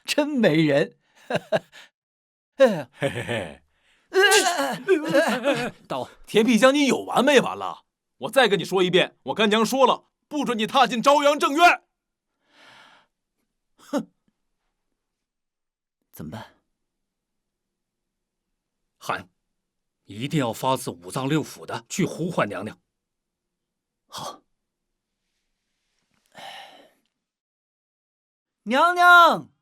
真没人。嘿嘿嘿嘿。大王，田辟将军有完没完了？我再跟你说一遍，我干娘说了，不准你踏进朝阳正院。哼，怎么办？韩，一定要发自五脏六腑的去呼唤娘娘。好。娘娘，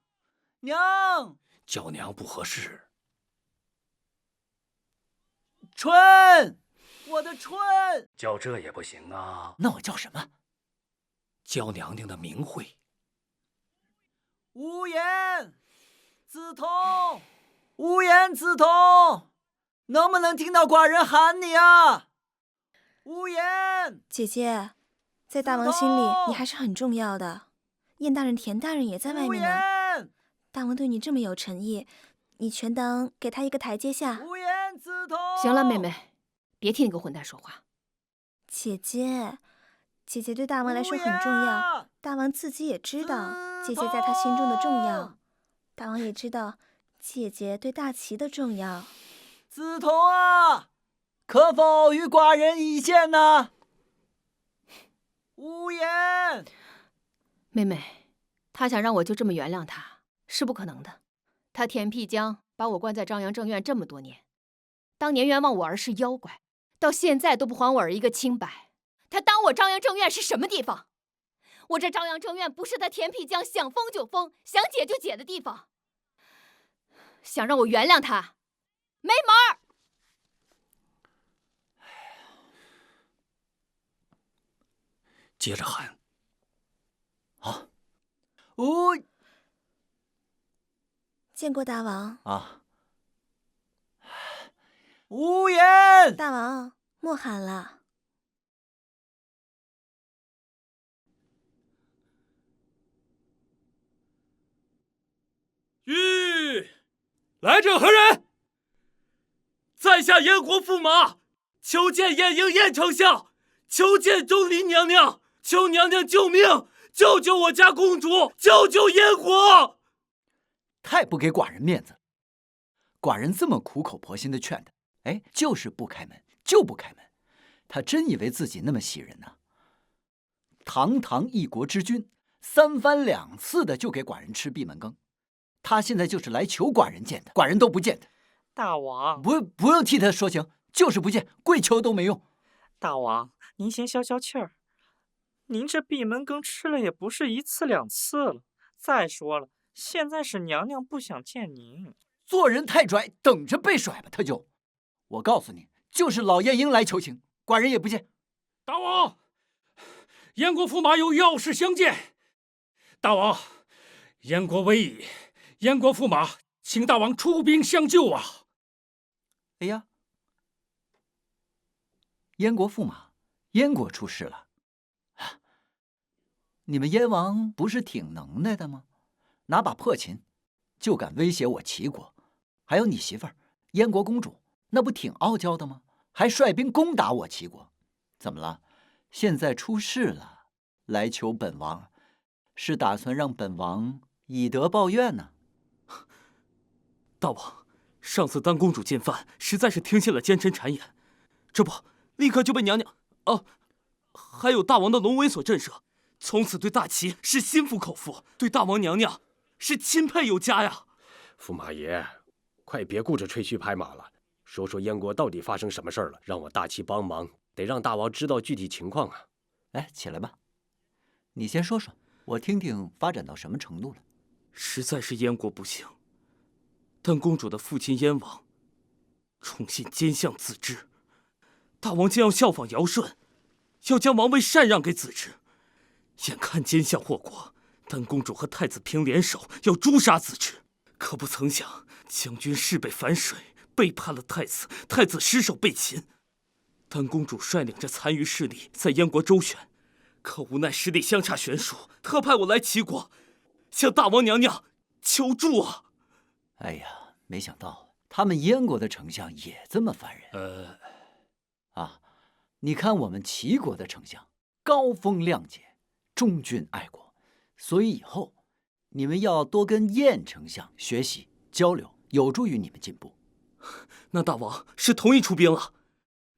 娘，叫娘不合适。春，我的春，叫这也不行啊。那我叫什么？叫娘娘的名讳。无言梓潼，无言梓潼，能不能听到寡人喊你啊？无言，姐姐，在大王心里你还是很重要的。燕大人、田大人也在外面呢。大王对你这么有诚意，你全当给他一个台阶下。无言梓潼，行了，妹妹，别替那个混蛋说话。姐姐，姐姐对大王来说很重要，大王自己也知道姐姐在他心中的重要，大王也知道姐姐对大齐的重要。梓潼啊，可否与寡人一见呢？无言。妹妹，他想让我就这么原谅他，是不可能的。他田辟疆把我关在张阳正院这么多年，当年冤枉我儿是妖怪，到现在都不还我儿一个清白。他当我张阳正院是什么地方？我这张阳正院不是他田辟疆想封就封、想解就解的地方。想让我原谅他，没门儿！接着喊。啊，见过大王啊，无言。大王莫喊了。吁，来者何人？在下燕国驸马，求见燕营燕丞相，求见钟离娘娘，求娘娘救命，救救我家公主，救救燕国！太不给寡人面子了，寡人这么苦口婆心的劝他，哎，就是不开门，就不开门。他真以为自己那么喜人呢？堂堂一国之君，三番两次的就给寡人吃闭门羹，他现在就是来求寡人见他，寡人都不见他。大王，不用替他说情，就是不见，跪求都没用。大王，您先消消气儿，您这闭门羹吃了也不是一次两次了。再说了，现在是娘娘不想见您，做人太拽，等着被甩吧。他就，我告诉你，就是老晏婴来求情，寡人也不见。大王，燕国驸马有要事相见。大王，燕国危矣，燕国驸马请大王出兵相救啊！哎呀，燕国驸马，燕国出事了。你们燕王不是挺能耐的吗？拿把破琴就敢威胁我齐国，还有你媳妇儿燕国公主，那不挺傲娇的吗？还率兵攻打我齐国，怎么了？现在出事了，来求本王，是打算让本王以德报怨呢？大王，上次当公主进犯，实在是听信了奸臣谗言，这不立刻就被娘娘还有大王的龙威所震慑，从此对大齐是心服口服，对大王娘娘是钦佩有加呀！驸马爷，快别顾着吹嘘拍马了，说说燕国到底发生什么事儿了，让我大齐帮忙，得让大王知道具体情况啊！来，起来吧，你先说说，我听听发展到什么程度了。实在是燕国不幸，但公主的父亲燕王宠信奸相子之，大王将要效仿尧舜，要将王位禅让给子之。眼看奸相祸国，但公主和太子平联手要诛杀子之，可不曾想将军事被反水，背叛了太子，太子失手被擒。但公主率领着残余势力在燕国周旋，可无奈实力相差悬殊，特派我来齐国，向大王娘娘求助啊！哎呀，没想到他们燕国的丞相也这么烦人。你看我们齐国的丞相高风亮节，忠君爱国，所以以后你们要多跟燕丞相学习交流，有助于你们进步。那大王是同意出兵了，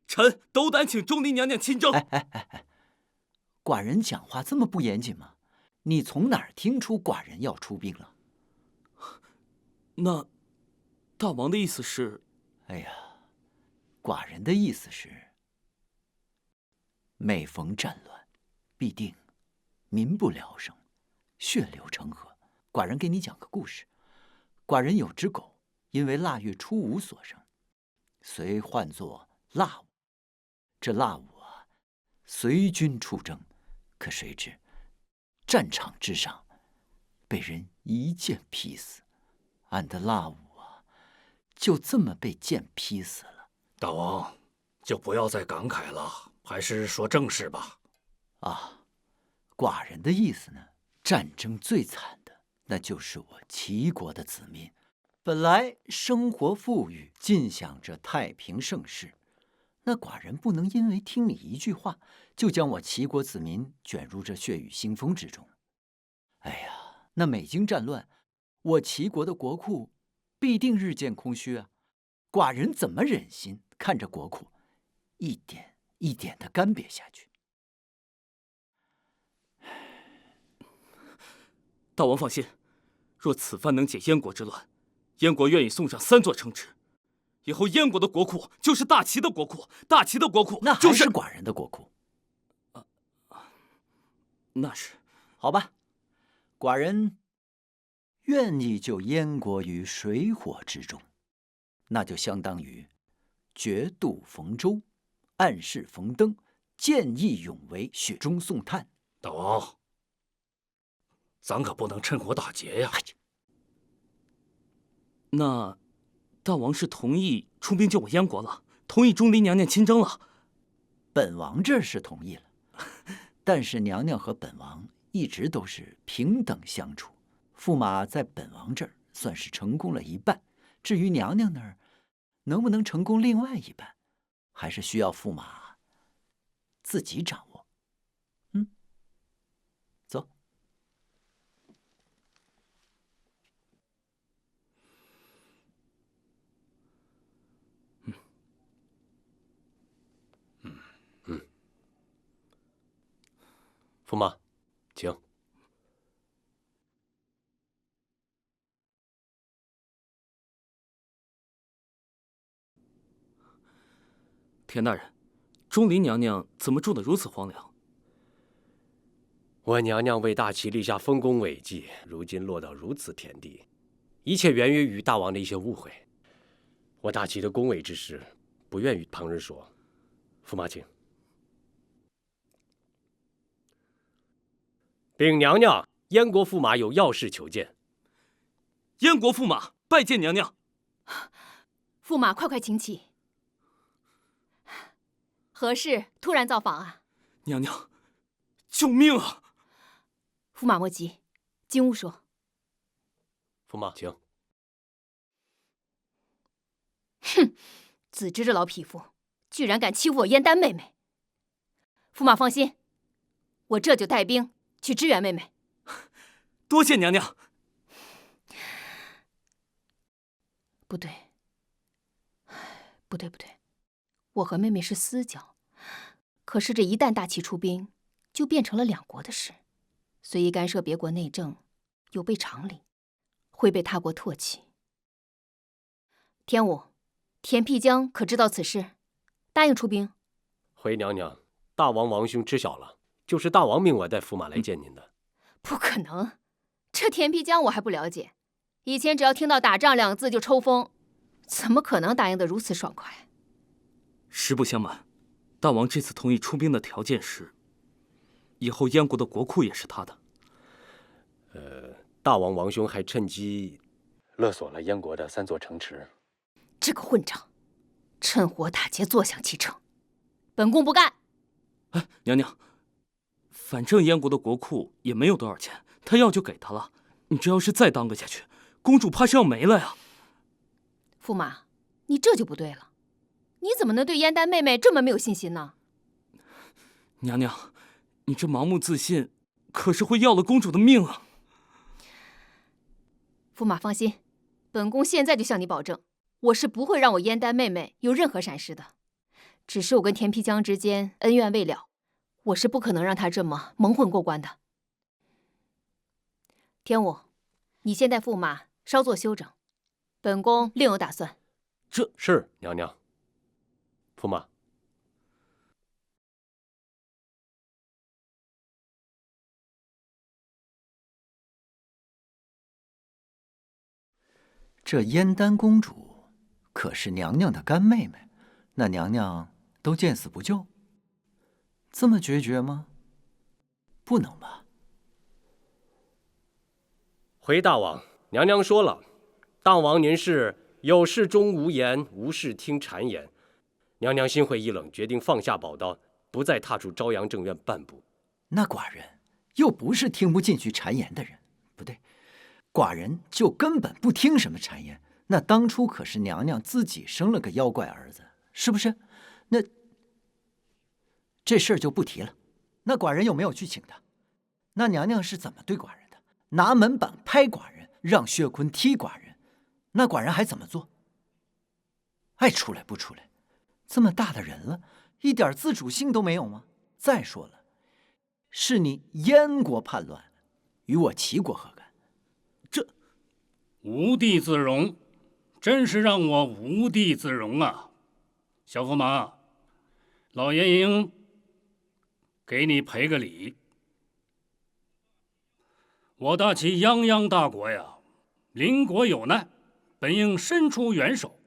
臣斗胆请钟离娘娘亲征。寡人讲话这么不严谨吗？你从哪儿听出寡人要出兵了？那大王的意思是？哎呀，寡人的意思是，每逢战乱，必定民不聊生，血流成河。寡人给你讲个故事。寡人有只狗，因为腊月初五所生，遂唤作腊五。这腊五啊，随军出征，可谁知战场之上被人一剑劈死，俺的腊五啊，就这么被剑劈死了。大王，就不要再感慨了，还是说正事吧。啊，寡人的意思呢，战争最惨的，那就是我齐国的子民。本来生活富裕，尽享着太平盛世，那寡人不能因为听你一句话，就将我齐国子民卷入这血雨腥风之中。哎呀，那每经战乱，我齐国的国库必定日渐空虚啊！寡人怎么忍心看着国库一点一点的干瘪下去？大王放心，若此番能解燕国之乱，燕国愿意送上3座城池，以后燕国的国库就是大齐的国库，大齐的国库那还是寡人的国库。那是。好吧，寡人愿意救燕国于水火之中，那就相当于决渡逢舟，暗室逢灯，见义勇为，雪中送炭。大王，咱可不能趁火打劫呀！那大王是同意出兵救我燕国了，同意钟离娘娘亲征了？本王这是同意了，但是娘娘和本王一直都是平等相处，驸马在本王这儿算是成功了一半，至于娘娘那儿能不能成功另外一半，还是需要驸马自己掌握。走。驸马，请。田大人，钟离娘娘怎么住得如此荒凉？我娘娘为大齐立下丰功伟绩，如今落到如此田地，一切源于大王的一些误会。我大齐的恭伟之事，不愿与旁人说。驸马请。禀娘娘，燕国驸马有要事求见。燕国驸马拜见娘娘。驸马快快请起。何事突然造访啊？娘娘，救命啊！驸马莫急，进屋说。驸马请。哼，子之这老匹夫，居然敢欺负我燕丹妹妹！驸马放心，我这就带兵去支援妹妹。多谢娘娘。不对，我和妹妹是私交，可是这一旦大齐出兵，就变成了两国的事，随意干涉别国内政，有悖常理，会被他国唾弃。天武、田辟疆可知道此事？答应出兵？回娘娘，大王王兄知晓了，就是大王命我带驸马来见您的。不可能，这田辟疆我还不了解，以前只要听到打仗两个字就抽风，怎么可能答应得如此爽快？实不相瞒，大王这次同意出兵的条件是，以后燕国的国库也是他的。大王王兄还趁机勒索了燕国的3座城池。这个混账，趁火打劫，坐享其成，本宫不干。哎，娘娘，反正燕国的国库也没有多少钱，他要就给他了。你这要是再耽搁下去，公主怕是要没了呀。驸马，你这就不对了，你怎么能对燕丹妹妹这么没有信心呢？娘娘，你这盲目自信，可是会要了公主的命啊！驸马放心，本宫现在就向你保证，我是不会让我燕丹妹妹有任何闪失的。只是我跟田丕江之间恩怨未了，我是不可能让她这么蒙混过关的。天武，你先带驸马稍作休整，本宫另有打算。这是娘娘。驸马，这燕丹公主可是娘娘的干妹妹，那娘娘都见死不救？这么决绝吗？不能吧。回大王，娘娘说了，大王您是有事终无言，无事听谗言。娘娘心灰意冷，决定放下宝刀，不再踏出朝阳正院半步。那寡人又不是听不进去谗言的人，不对，寡人就根本不听什么谗言。那当初可是娘娘自己生了个妖怪儿子，是不是？那这事儿就不提了。那寡人有没有去请他？那娘娘是怎么对寡人的？拿门板拍寡人，让薛坤踢寡人，那寡人还怎么做？爱出来不出来？这么大的人了，一点自主性都没有吗？再说了，是你燕国叛乱，与我齐国何干？这无地自容，真是让我无地自容啊！小驸马，老爷应给你赔个礼。我大齐泱泱大国呀，邻国有难，本应伸出援手，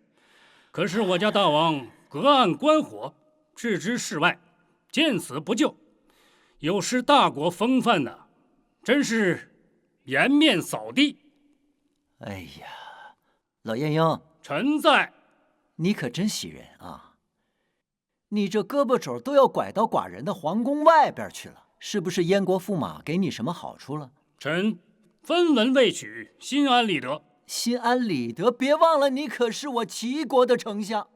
可是我家大王隔岸观火，置之事外，见死不救，有失大国风范呐，真是颜面扫地。哎呀，老晏婴，臣在。你可真喜人啊！你这胳膊肘都要拐到寡人的皇宫外边去了，是不是燕国驸马给你什么好处了？臣分文未取，心安理得。心安理得，别忘了你可是我齐国的丞相，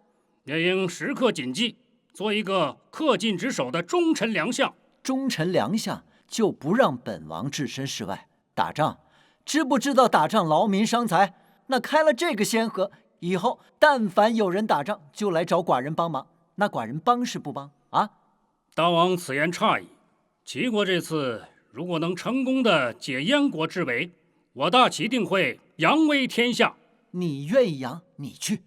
也应时刻谨记，做一个恪尽职守的忠臣良相。忠臣良相就不让本王置身事外。打仗，知不知道打仗劳民伤财？那开了这个先河，以后但凡有人打仗，就来找寡人帮忙。那寡人帮是不帮啊？大王此言差矣。齐国这次如果能成功的解燕国之围，我大齐定会扬威天下。你愿意扬，你去。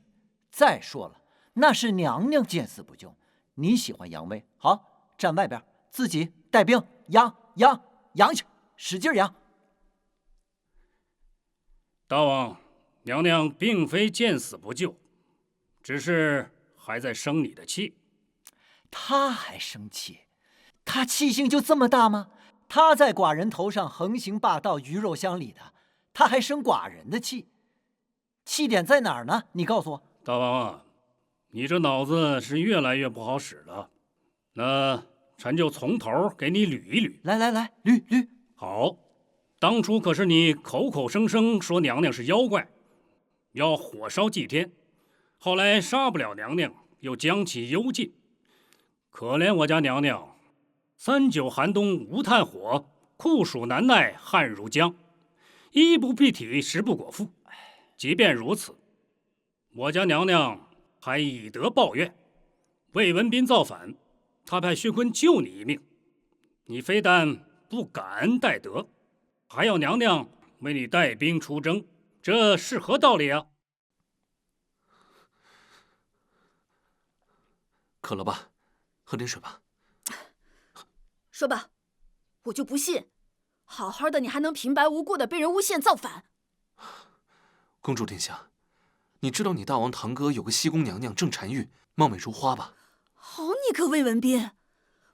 再说了，那是娘娘见死不救，你喜欢扬威，好，站外边，自己带兵扬去，使劲扬。大王，娘娘并非见死不救，只是还在生你的气。他还生气？他气性就这么大吗？他在寡人头上横行霸道，鱼肉乡里的，他还生寡人的气？气点在哪儿呢？你告诉我。大王啊，你这脑子是越来越不好使了。那臣就从头给你捋一捋。来，捋。好，当初可是你口口声声说娘娘是妖怪，要火烧祭天，后来杀不了娘娘，又将其幽禁。可怜我家娘娘，3九寒冬无炭火，酷暑难耐汗如浆，衣不蔽体，食不果腹。即便如此，我家娘娘还以德报怨。魏文斌造反，他派薛坤救你一命，你非但不感恩戴德，还要娘娘为你带兵出征，这是何道理啊？渴了吧？喝点水吧。说吧，我就不信，好好的你还能平白无故的被人诬陷造反。公主殿下，你知道你大王堂哥有个西宫娘娘郑婵玉，貌美如花吧？好你个魏文斌，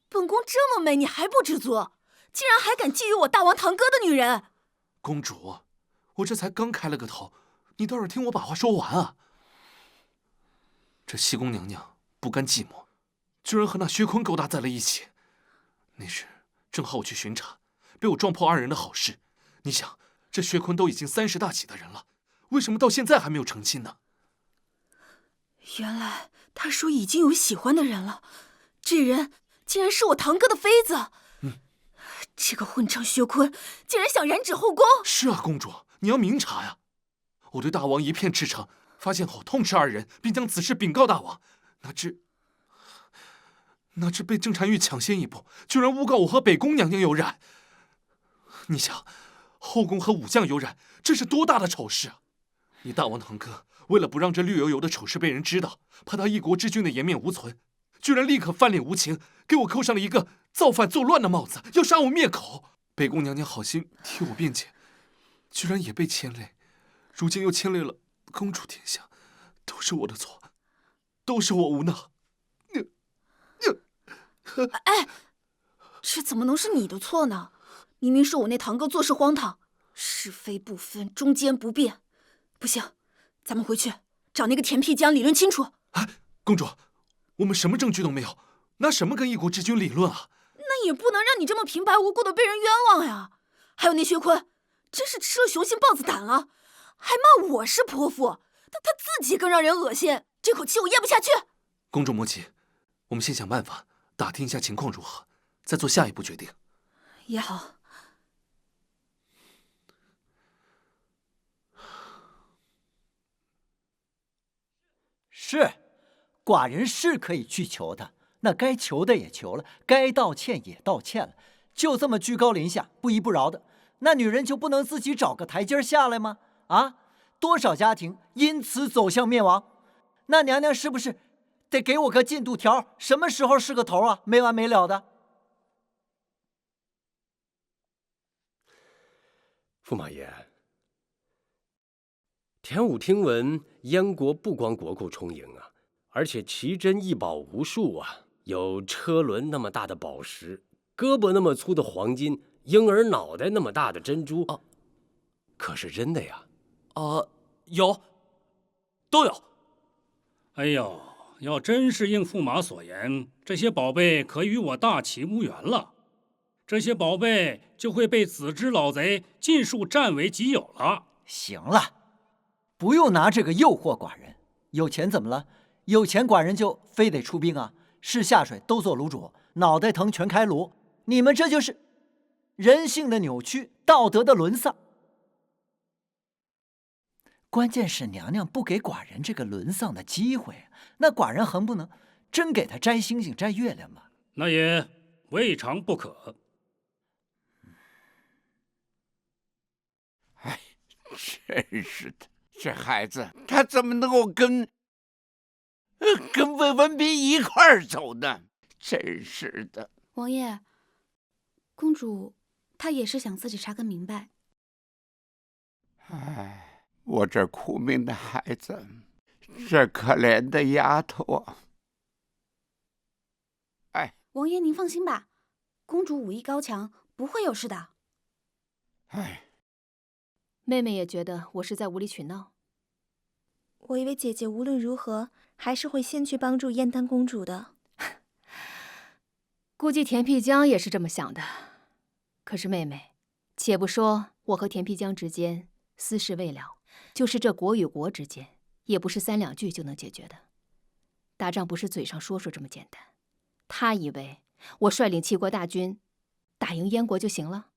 本宫这么美你还不知足，竟然还敢觊觎我大王堂哥的女人！公主，我这才刚开了个头，你倒是听我把话说完啊！这西宫娘娘不甘寂寞，居然和那薛坤勾搭在了一起。那时正好我去巡查，被我撞破2人的好事。你想，这薛坤都已经30大几的人了，为什么到现在还没有成亲呢？原来他说已经有喜欢的人了，这人竟然是我堂哥的妃子。这个混账薛坤竟然想染指后宫。是啊，公主，你要明察呀。我对大王一片赤诚，发现后痛斥二人，并将此事禀告大王。哪知被郑婵玉抢先一步，居然诬告我和北宫娘娘有染。你想，后宫和武将有染，这是多大的丑事啊！你大王堂哥为了不让这绿油油的丑事被人知道，怕他一国之君的颜面无存，居然立刻翻脸无情，给我扣上了一个造反作乱的帽子，要杀我灭口。北宫娘娘好心替我辩解，居然也被牵累，如今又牵累了公主殿下，都是我的错，都是我无能。哎，这怎么能是你的错呢？明明是我那堂哥做事荒唐，是非不分，忠奸不辨。不行，咱们回去找那个田辟疆理论清楚。哎，公主，我们什么证据都没有，拿什么跟一国之君理论啊？那也不能让你这么平白无故的被人冤枉呀！还有那薛坤，真是吃了雄心豹子胆了，还骂我是泼妇，他自己更让人恶心，这口气我咽不下去。公主莫急，我们先想办法打听一下情况如何，再做下一步决定。也好。是，寡人是可以去求他，那该求的也求了，该道歉也道歉了，就这么居高临下，不依不饶的，那女人就不能自己找个台阶下来吗？啊，多少家庭因此走向灭亡，那娘娘是不是得给我个进度条？什么时候是个头啊？没完没了的。驸马爷，田武听闻燕国不光国库充盈啊，而且奇珍异宝无数啊，有车轮那么大的宝石，胳膊那么粗的黄金，婴儿脑袋那么大的珍珠，可是真的呀？有，都有。哎呦，要真是应驸马所言，这些宝贝可与我大齐无缘了，这些宝贝就会被子之老贼尽数占为己有了。行了，不用拿这个诱惑寡人。有钱怎么了？有钱寡人就非得出兵啊？是下水都做卤煮，脑袋疼全开颅。你们这就是人性的扭曲，道德的沦丧。关键是娘娘不给寡人这个沦丧的机会，那寡人横不能真给她摘星星摘月亮吧？那也未尝不可。哎，真是的，这孩子他怎么能够跟魏文斌一块儿走呢？真是的。王爷，公主她也是想自己查个明白。哎，我这苦命的孩子，这可怜的丫头啊！哎，王爷您放心吧，公主武艺高强，不会有事的。哎，妹妹也觉得我是在无理取闹。我以为姐姐无论如何还是会先去帮助燕丹公主的。估计田辟疆也是这么想的。可是妹妹，且不说我和田辟疆之间私事未了，就是这国与国之间，也不是三两句就能解决的。打仗不是嘴上说说这么简单。他以为我率领齐国大军打赢燕国就行了？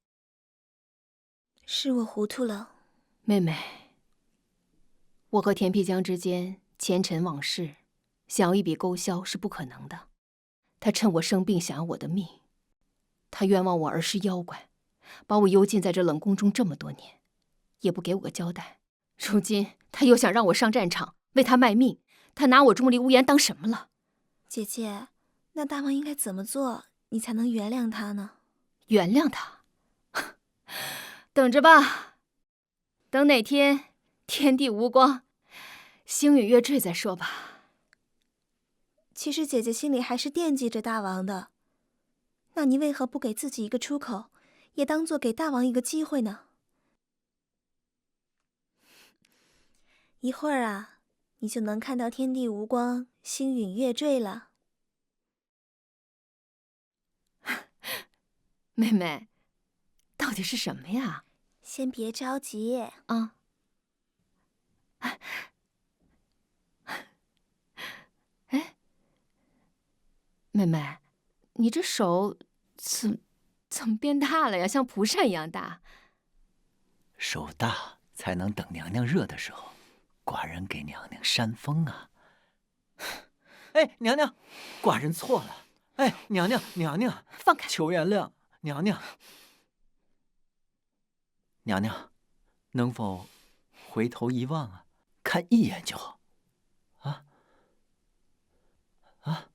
是我糊涂了，妹妹。我和田辟疆之间前尘往事，想要一笔勾销是不可能的。他趁我生病想要我的命，他冤枉我儿是妖怪，把我幽禁在这冷宫中这么多年，也不给我个交代。如今他又想让我上战场为他卖命，他拿我钟离无言当什么了？姐姐，那大王应该怎么做，你才能原谅他呢？原谅他？等着吧，等哪天天地无光，星陨月坠再说吧。其实姐姐心里还是惦记着大王的，那你为何不给自己一个出口，也当做给大王一个机会呢？一会儿啊，你就能看到天地无光，星陨月坠了。妹妹，到底是什么呀？先别着急啊。哎，妹妹，你这手怎么变大了呀？像蒲扇一样大。手大才能等娘娘热的时候，寡人给娘娘扇风啊。哎，娘娘，寡人错了。哎，娘娘，娘娘，放开，求原谅，娘娘。娘娘，能否回头一望啊？看一眼就好。啊啊！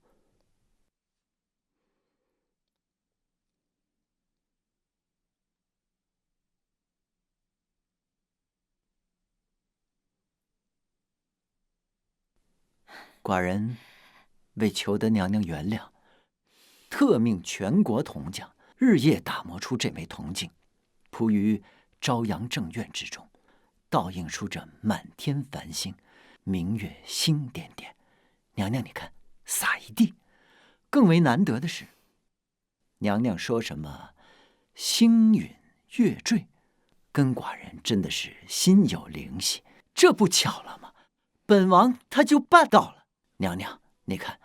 寡人为求得娘娘原谅，特命全国铜匠日夜打磨出这枚铜镜，铺于朝阳正院之中，倒映出这满天繁星，明月星点点。娘娘，你看，洒一地。更为难得的是，娘娘说什么星陨月坠，跟寡人真的是心有灵犀。这不巧了吗？本王他就办到了。娘娘，你看，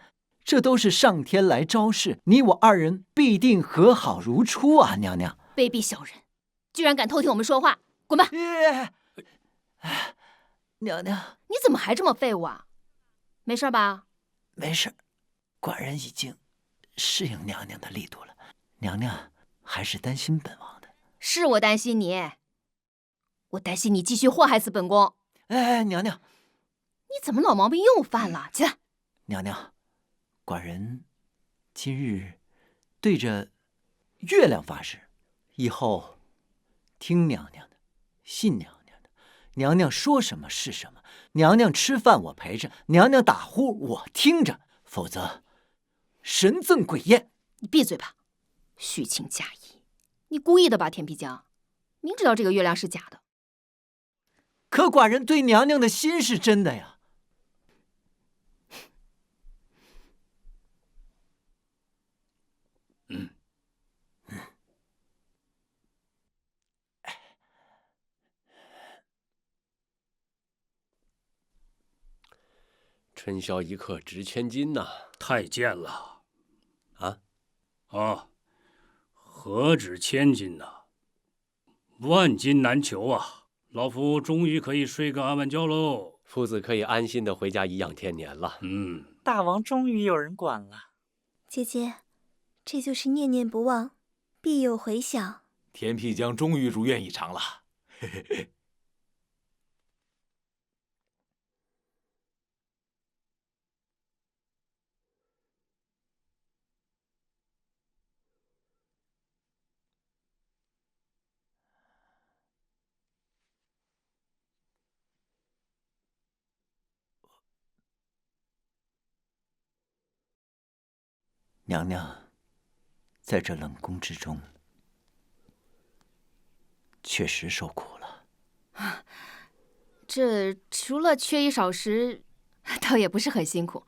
这都是上天来昭示，你我二人必定和好如初啊！娘娘，卑鄙小人，居然敢偷听我们说话，滚吧！娘娘，你怎么还这么废物啊？没事吧？没事，寡人已经适应娘娘的力度了。娘娘还是担心本王的。是我担心你，我担心你继续祸害死本宫。哎，娘娘，你怎么老毛病又犯了？起来！娘娘，寡人今日对着月亮发誓，以后听娘娘的，信娘娘的，娘娘说什么是什么，娘娘吃饭我陪着，娘娘打呼我听着，否则神憎鬼厌。你闭嘴吧，虚情假意！你故意的吧，田皮江？明知道这个月亮是假的。可寡人对娘娘的心是真的呀。春宵一刻值千金呐！太贱了！啊，何止千金呐，万金难求啊！老夫终于可以睡个安稳觉喽。夫子可以安心的回家颐养天年了。大王终于有人管了。姐姐，这就是念念不忘，必有回响。田辟疆终于如愿以偿了。嘿嘿嘿。娘娘在这冷宫之中确实受苦了。这除了缺衣少食，倒也不是很辛苦。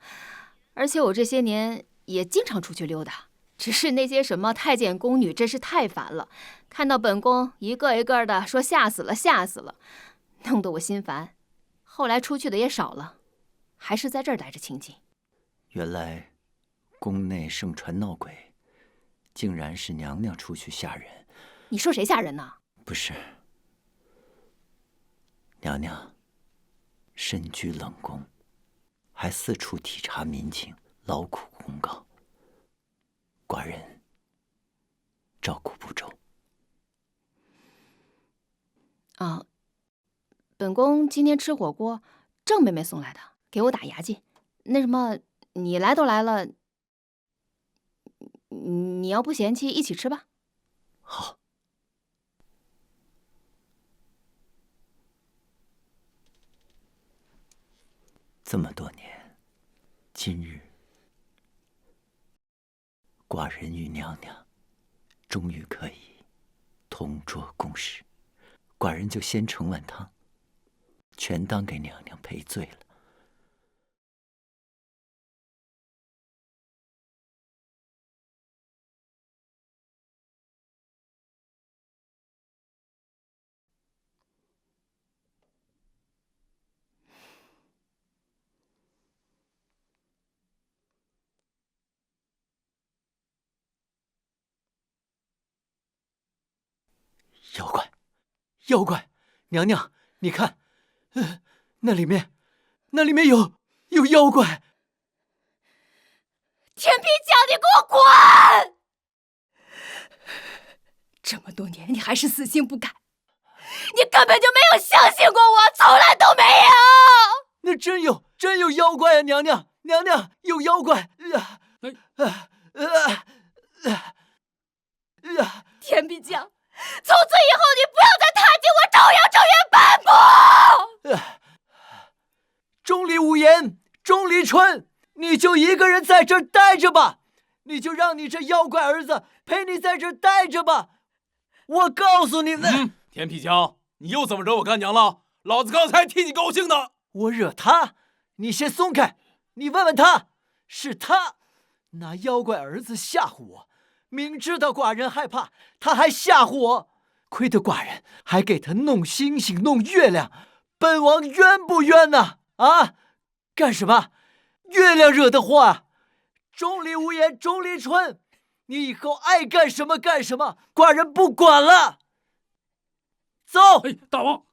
而且我这些年也经常出去溜达，只是那些什么太监宫女真是太烦了，看到本宫一个一个的说吓死了吓死了，弄得我心烦。后来出去的也少了，还是在这儿待着清静。原来宫内盛传闹鬼，竟然是娘娘出去吓人。你说谁吓人呢？不是，娘娘身居冷宫，还四处体察民情，劳苦功高，寡人照顾不周。啊，本宫今天吃火锅，郑妹妹送来的，给我打牙祭。那什么，你来都来了，你要不嫌弃，一起吃吧。好。这么多年，今日寡人与娘娘终于可以同桌共食，寡人就先盛碗汤，全当给娘娘赔罪了。妖怪，妖怪，娘娘，你看，那里面有妖怪！田皮江，你给我滚！这么多年，你还是死性不改，你根本就没有相信过我，从来都没有。那真有妖怪啊！娘娘，有妖怪！田皮江，从此以后你不要再踏进我朝阳正院半步！钟离无言，钟离春，你就一个人在这儿待着吧，你就让你这妖怪儿子陪你在这儿待着吧。我告诉你们，田皮江，你又怎么惹我干娘了？老子刚才替你高兴呢。我惹他？你先松开，你问问他，是他拿妖怪儿子吓唬我，明知道寡人害怕，他还吓唬我，亏得寡人还给他弄星星弄月亮，本王冤不冤呢？啊，干什么？月亮惹的祸啊！钟离无言，钟离春，你以后爱干什么干什么，寡人不管了。走。哎，大王。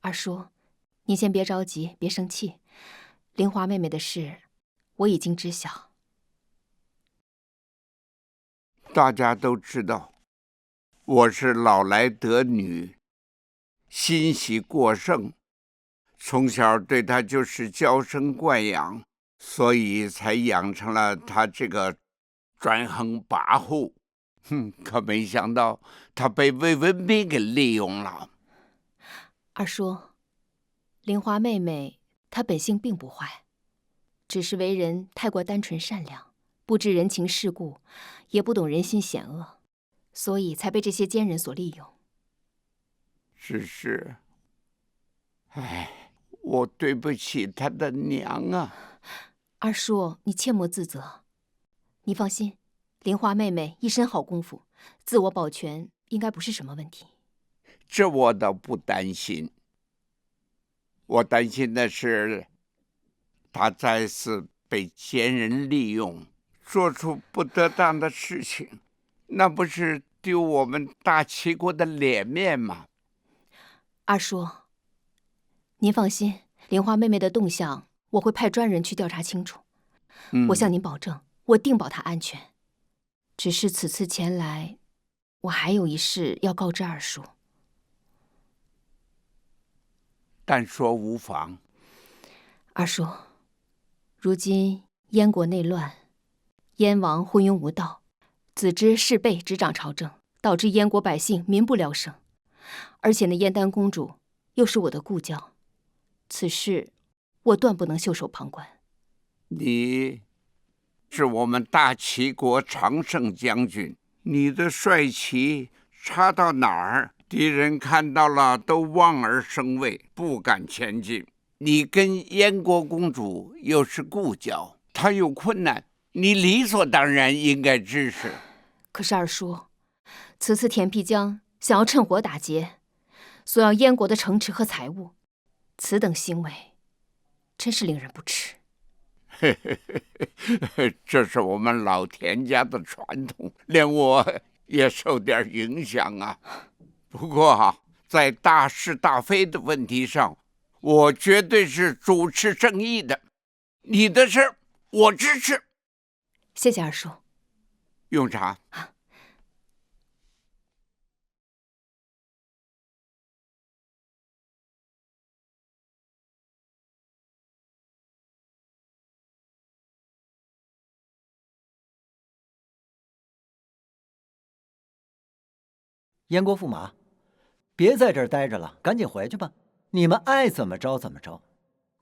二叔，你先别着急，别生气。玲华妹妹的事，我已经知晓。大家都知道，我是老来得女，欣喜过剩，从小对她就是娇生惯养，所以才养成了她这个专横跋扈。可没想到她被魏文斌给利用了。二叔，玲华妹妹她本性并不坏，只是为人太过单纯善良，不知人情世故，也不懂人心险恶，所以才被这些奸人所利用。只是，我对不起她的娘啊！二叔，你切莫自责。你放心，玲华妹妹一身好功夫，自我保全应该不是什么问题。这我倒不担心，我担心的是，他再次被奸人利用，做出不得当的事情，那不是丢我们大齐国的脸面吗？二叔，您放心，玲华妹妹的动向，我会派专人去调查清楚。我向您保证，我定保她安全。只是此次前来，我还有一事要告知二叔。但说无妨。二叔，如今燕国内乱，燕王昏庸无道，子之弑辈执掌朝政，导致燕国百姓民不聊生。而且那燕丹公主又是我的故交，此事我断不能袖手旁观。你是我们大齐国常胜将军，你的帅旗插到哪儿，敌人看到了都望而生畏，不敢前进。你跟燕国公主又是故交，她有困难，你理所当然应该支持。可是二叔，此次田辟疆想要趁火打劫，索要燕国的城池和财物，此等行为真是令人不齿。这是我们老田家的传统，连我也受点影响啊。不过在大是大非的问题上，我绝对是主持正义的。你的事我支持。谢谢二叔。用茶。燕国驸马，别在这儿待着了，赶紧回去吧。你们爱怎么着怎么着，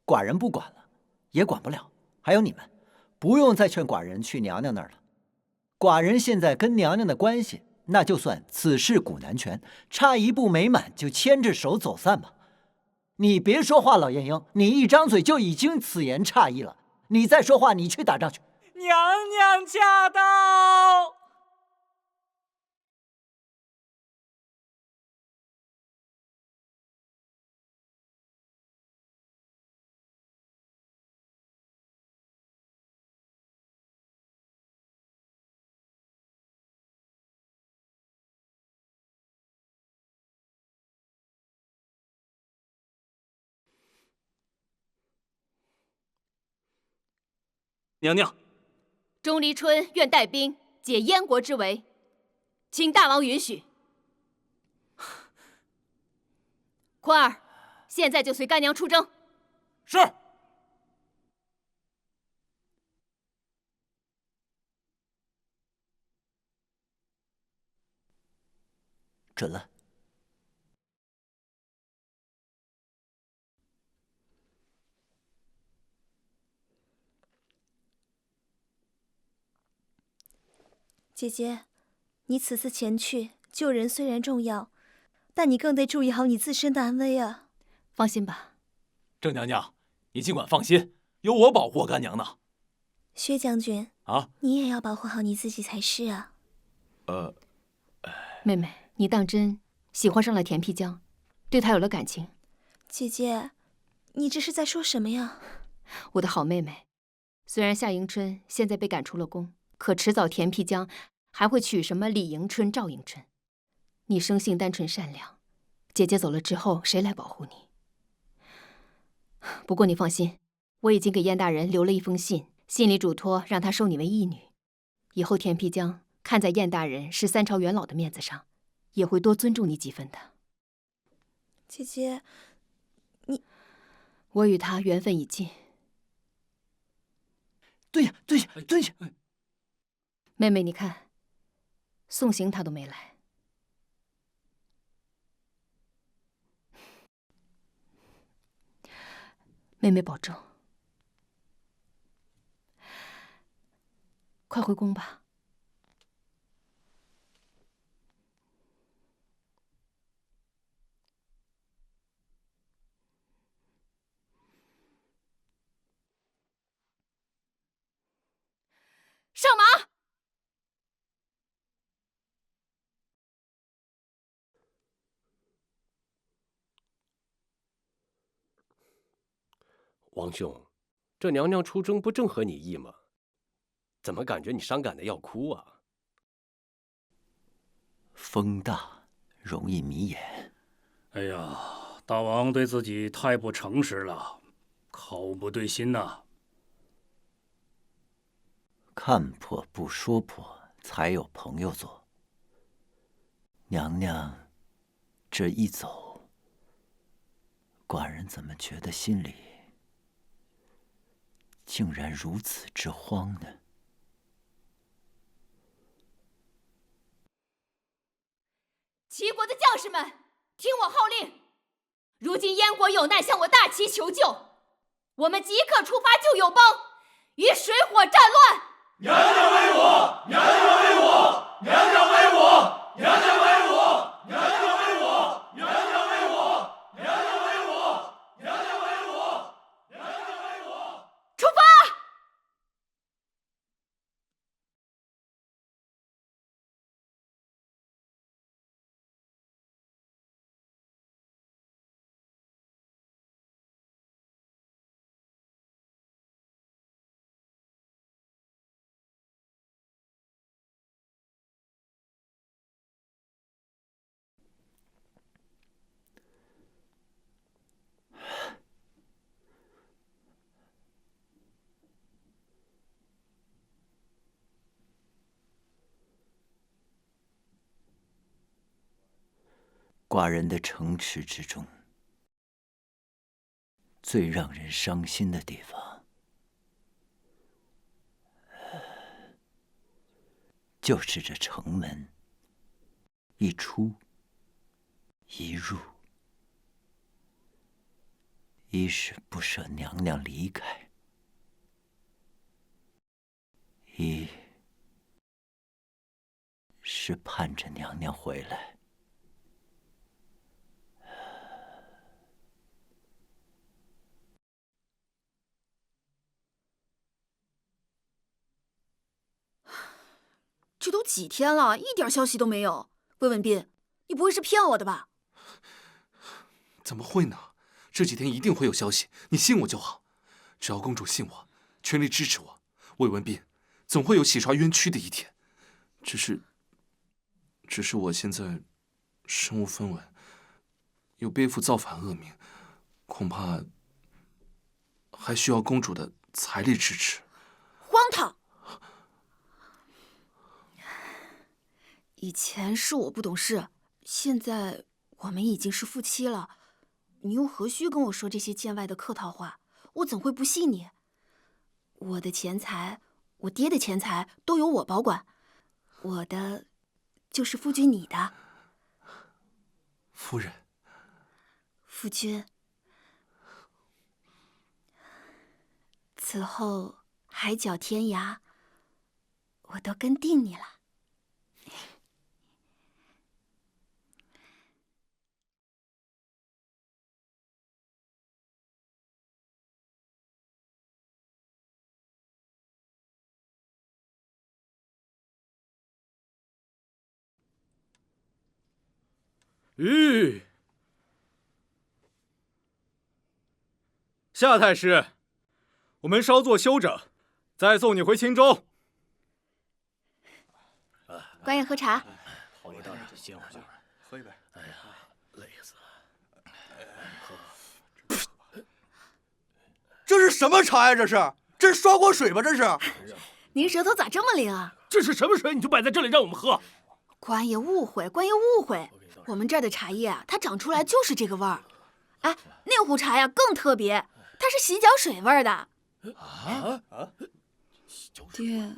寡人不管了，也管不了。还有你们，不用再劝寡人去娘娘那儿了。寡人现在跟娘娘的关系那就算此事古难全，差一步没满就牵着手走散吧。你别说话，老晏婴，你一张嘴就已经此言差矣了。你再说话，你去打仗去。娘娘驾到！娘娘，钟离春愿带兵解燕国之围，请大王允许。坤儿，现在就随干娘出征。是。准了。姐姐，你此次前去救人虽然重要，但你更得注意好你自身的安危啊。放心吧，郑娘娘，你尽管放心，有我保护我干娘呢。薛将军啊，你也要保护好你自己才是啊。妹妹，你当真喜欢上了田丕江，对他有了感情？姐姐，你这是在说什么呀？我的好妹妹，虽然夏迎春现在被赶出了宫，可迟早田丕江还会娶什么李迎春、赵迎春。你生性单纯善良，姐姐走了之后，谁来保护你？不过你放心，我已经给燕大人留了一封信，信里嘱托让他收你为义女。以后田丕江看在燕大人是三朝元老的面子上，也会多尊重你几分的。姐姐，我与他缘分已尽。蹲下，蹲下，蹲下。妹妹，你看，送行他都没来。妹妹保重，快回宫吧。上马！王兄，这娘娘出征不正合你意吗？怎么感觉你伤感的要哭啊？风大容易迷眼。哎呀，大王对自己太不诚实了，口不对心呐。看破不说破，才有朋友做。娘娘这一走，寡人怎么觉得心里竟然如此之慌呢？齐国的将士们，听我号令！如今燕国有难，向我大齐求救，我们即刻出发救友邦，与水火战乱。娘娘为我，娘娘为我，娘娘为我，娘娘为我，娘娘为我，娘娘为我，娘娘为我，娘娘为我，娘娘为我，出发！寡人的城池之中，最让人伤心的地方，就是这城门一出一入，一是不舍娘娘离开，一是盼着娘娘回来。这都几天了，一点消息都没有。魏文斌，你不会是骗我的吧？怎么会呢？这几天一定会有消息，你信我就好。只要公主信我，全力支持我，魏文斌总会有洗刷冤屈的一天。只是我现在身无分文，又背负造反恶名，恐怕还需要公主的财力支持。荒唐！以前是我不懂事，现在我们已经是夫妻了，你又何须跟我说这些见外的客套话？我怎会不信你？我的钱财，我爹的钱财都由我保管，我的就是夫君你的。夫人，夫君，此后海角天涯，我都跟定你了。夏太师，我们稍作休整，再送你回秦州。官爷喝茶。好，你倒是歇会儿，喝一杯。哎呀，累死了。这是什么茶呀？这是刷锅水吧？这是。您舌头咋这么灵啊？这是什么水？你就摆在这里让我们喝？官爷误会，官爷误会。我们这儿的茶叶啊，它长出来就是这个味儿。哎，那壶茶呀更特别，它是洗脚水味儿的。爹，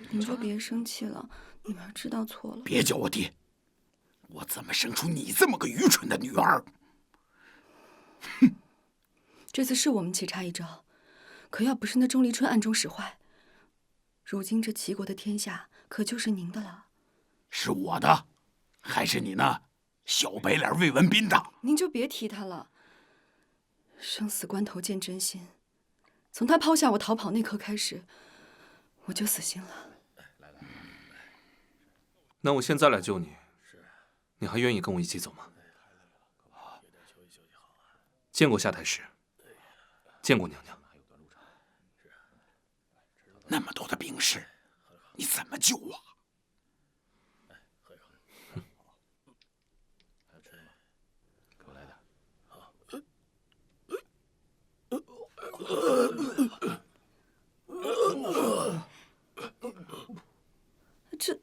您就别生气了，女儿知道错了。别叫我爹，我怎么生出你这么个愚蠢的女儿？哼！这次是我们棋差一招，可要不是那钟离春暗中使坏，如今这齐国的天下可就是您的了。是我的，还是你那小白脸魏文斌的？您就别提他了。生死关头见真心，从他抛下我逃跑那刻开始，我就死心了。那我现在来救你，你还愿意跟我一起走吗？见过夏太师，见过娘娘。那么多的病势，你怎么救啊？给我来点。这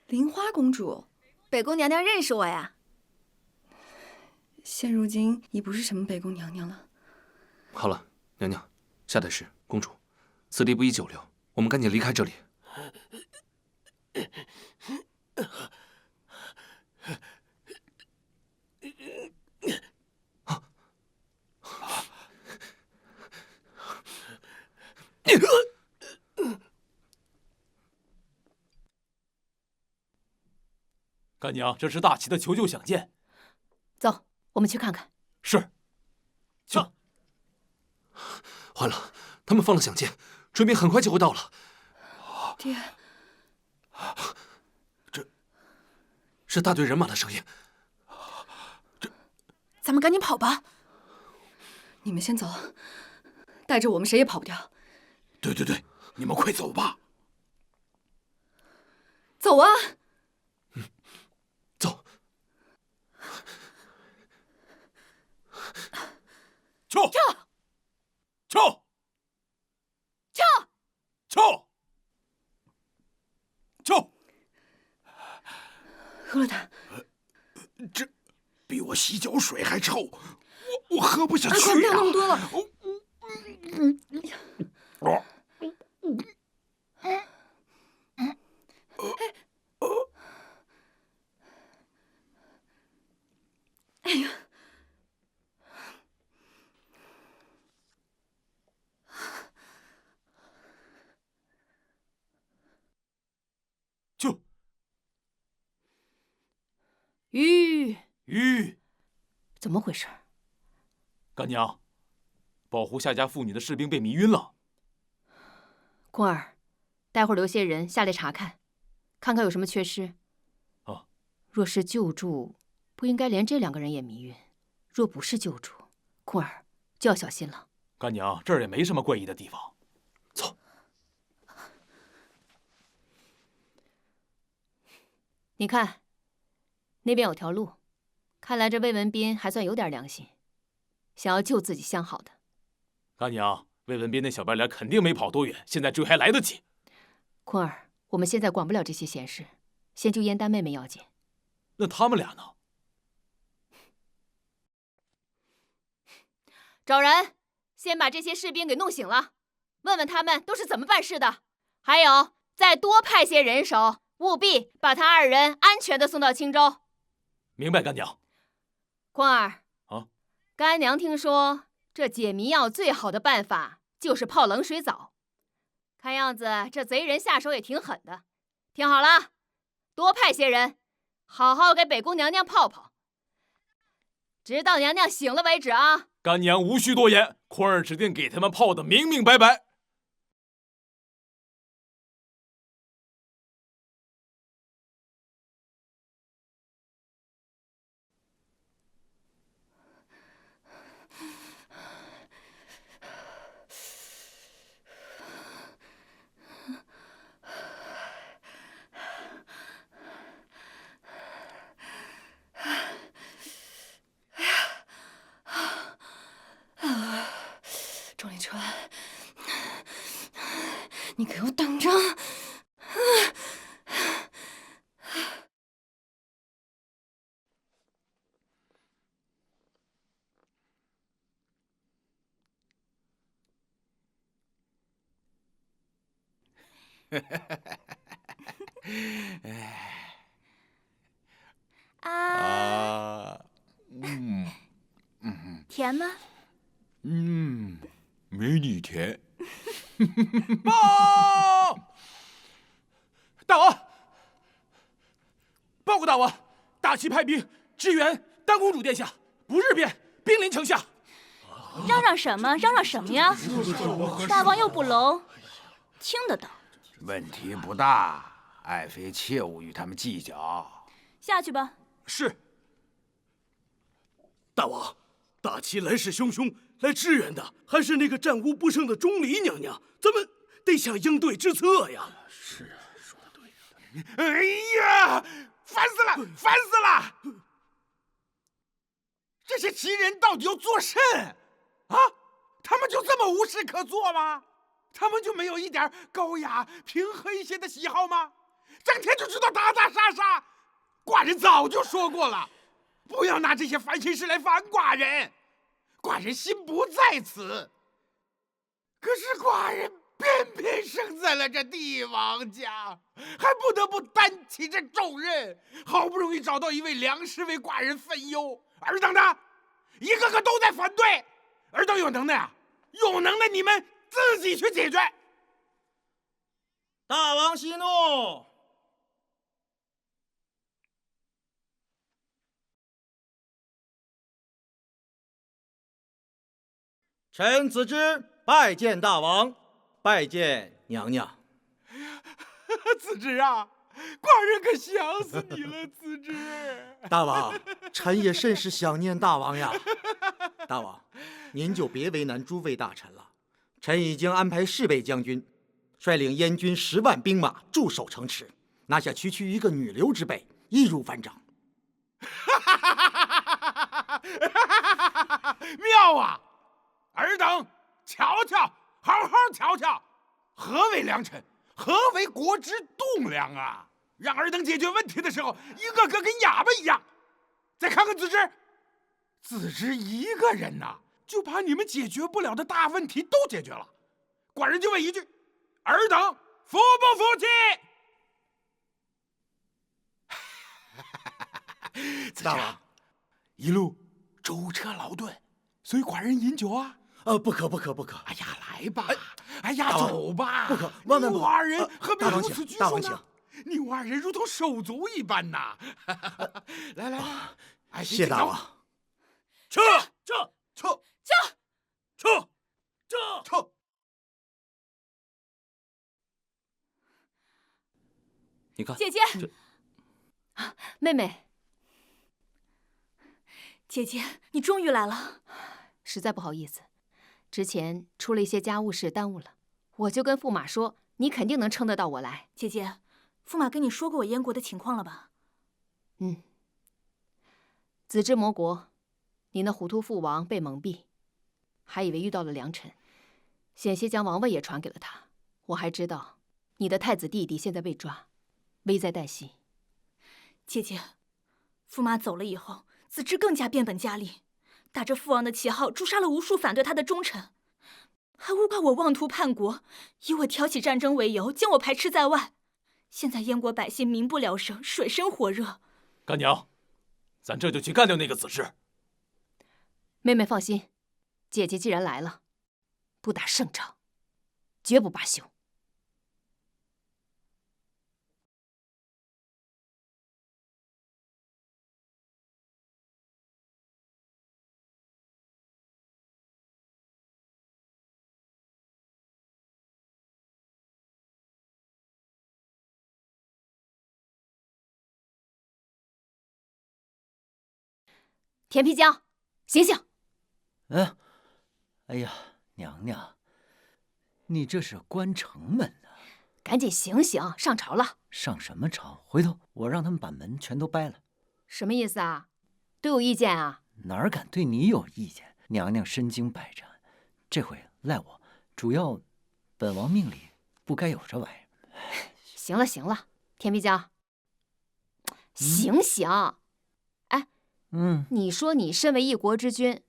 梨花公主，北宫娘娘认识我呀？现如今已不是什么北宫娘娘了。好了，娘娘、夏太师、公主，此地不宜久留，我们赶紧离开这里。干娘，这是大齐的求救响箭。走，我们去看看。是。去。坏了，他们放了响箭，追兵很快就会到了。爹，这是大队人马的声音。咱们赶紧跑吧。你们先走，带着我们谁也跑不掉。对，你们快走吧。走啊！走。撤！喝了它。这比我洗脚水还臭，我喝不下去快不要那么多了。哎呀！吁，怎么回事？干娘，保护夏家妇女的士兵被迷晕了。坤儿，待会儿留些人下来查看，看看有什么缺失。哦，若是救助，不应该连这2个人也迷晕；若不是救助，坤儿就要小心了。干娘，这儿也没什么怪异的地方。走。你看，那边有条路，看来这魏文斌还算有点良心，想要救自己相好的。干娘，魏文斌那小白脸肯定没跑多远，现在追还来得及。坤儿，我们现在管不了这些闲事，先救燕丹妹妹要紧。那他们俩呢？找人，先把这些士兵给弄醒了，问问他们都是怎么办事的。还有，再多派些人手，务必把他2人安全的送到青州。明白，干娘。坤儿，啊，干娘听说这解迷药最好的办法就是泡冷水澡，看样子这贼人下手也挺狠的。听好了，多派些人，好好给北宫娘娘泡泡，直到娘娘醒了为止啊！干娘无需多言，坤儿指定给他们泡得明明白白。钟立春，你给我等着！甜吗？没你甜。报！大王，报告大王，大齐派兵支援丹公主殿下，不日便兵临城下。嚷嚷什么？嚷嚷什么呀？大王又不聋，听得到。问题不大，爱妃切勿与他们计较。下去吧。是。大王，大齐来势汹汹，来支援的还是那个战无不胜的钟离娘娘，咱们得想应对之策呀。是啊，说的对。哎呀，烦死了，烦死了！这些齐人到底要做甚？啊，他们就这么无事可做吗？他们就没有一点高雅、平和一些的喜好吗？整天就知道打打杀杀。寡人早就说过了，不要拿这些烦心事来烦寡人。寡人心不在此，可是寡人偏偏生在了这帝王家，还不得不担起这重任。好不容易找到一位良师为寡人分忧，尔等的一个个都在反对。尔等有能耐啊，有能耐你们自己去解决。大王息怒。臣子之拜见大王，拜见娘娘。子之啊，寡人可想死你了，子之。大王，臣也甚是想念大王呀。大王，您就别为难诸位大臣了。臣已经安排侍卫将军率领燕军10万兵马驻守城池，拿下区区一个女流之辈，易如反掌。妙啊！尔等瞧瞧，好好瞧瞧，何为良臣？何为国之栋梁啊？让尔等解决问题的时候，一个个跟哑巴一样。再看看子之，子之一个人呐，就把你们解决不了的大问题都解决了。寡人就问一句，尔等服不服气？大王，一路舟车劳顿，随寡人饮酒啊？不可不可不可！哎呀，来吧！哎呀，走吧！不可，万万不可！你我二人何必如此拘束呢？大王请。你我二人如同手足一般呐！来来来，谢大王。撤！撤！撤！撤！撤！你看，姐姐，妹妹，姐姐，你终于来了。实在不好意思，之前出了一些家务事，耽误了。我就跟驸马说，你肯定能撑得到我来。姐姐，驸马跟你说过我燕国的情况了吧？嗯。子之魔国，你那虎突父王被蒙蔽，还以为遇到了良臣，险些将王位也传给了他。我还知道你的太子弟弟现在被抓，危在旦夕。姐姐，驸马走了以后，子之更加变本加厉，打着父王的旗号诛杀了无数反对他的忠臣，还诬告我妄图叛国，以我挑起战争为由，将我排斥在外。现在燕国百姓民不聊生，水深火热。干娘，咱这就去干掉那个子之。妹妹放心，姐姐既然来了，不打胜仗，绝不罢休。田皮江，醒醒！哎呀，娘娘，你这是关城门呢？赶紧醒醒，上朝了。上什么朝？回头我让他们把门全都掰了。什么意思啊？对我意见啊？哪敢对你有意见？娘娘身经百战，这回赖我，主要本王命里不该有这玩意儿。行了行了，田皮江，醒醒！你说你身为一国之君，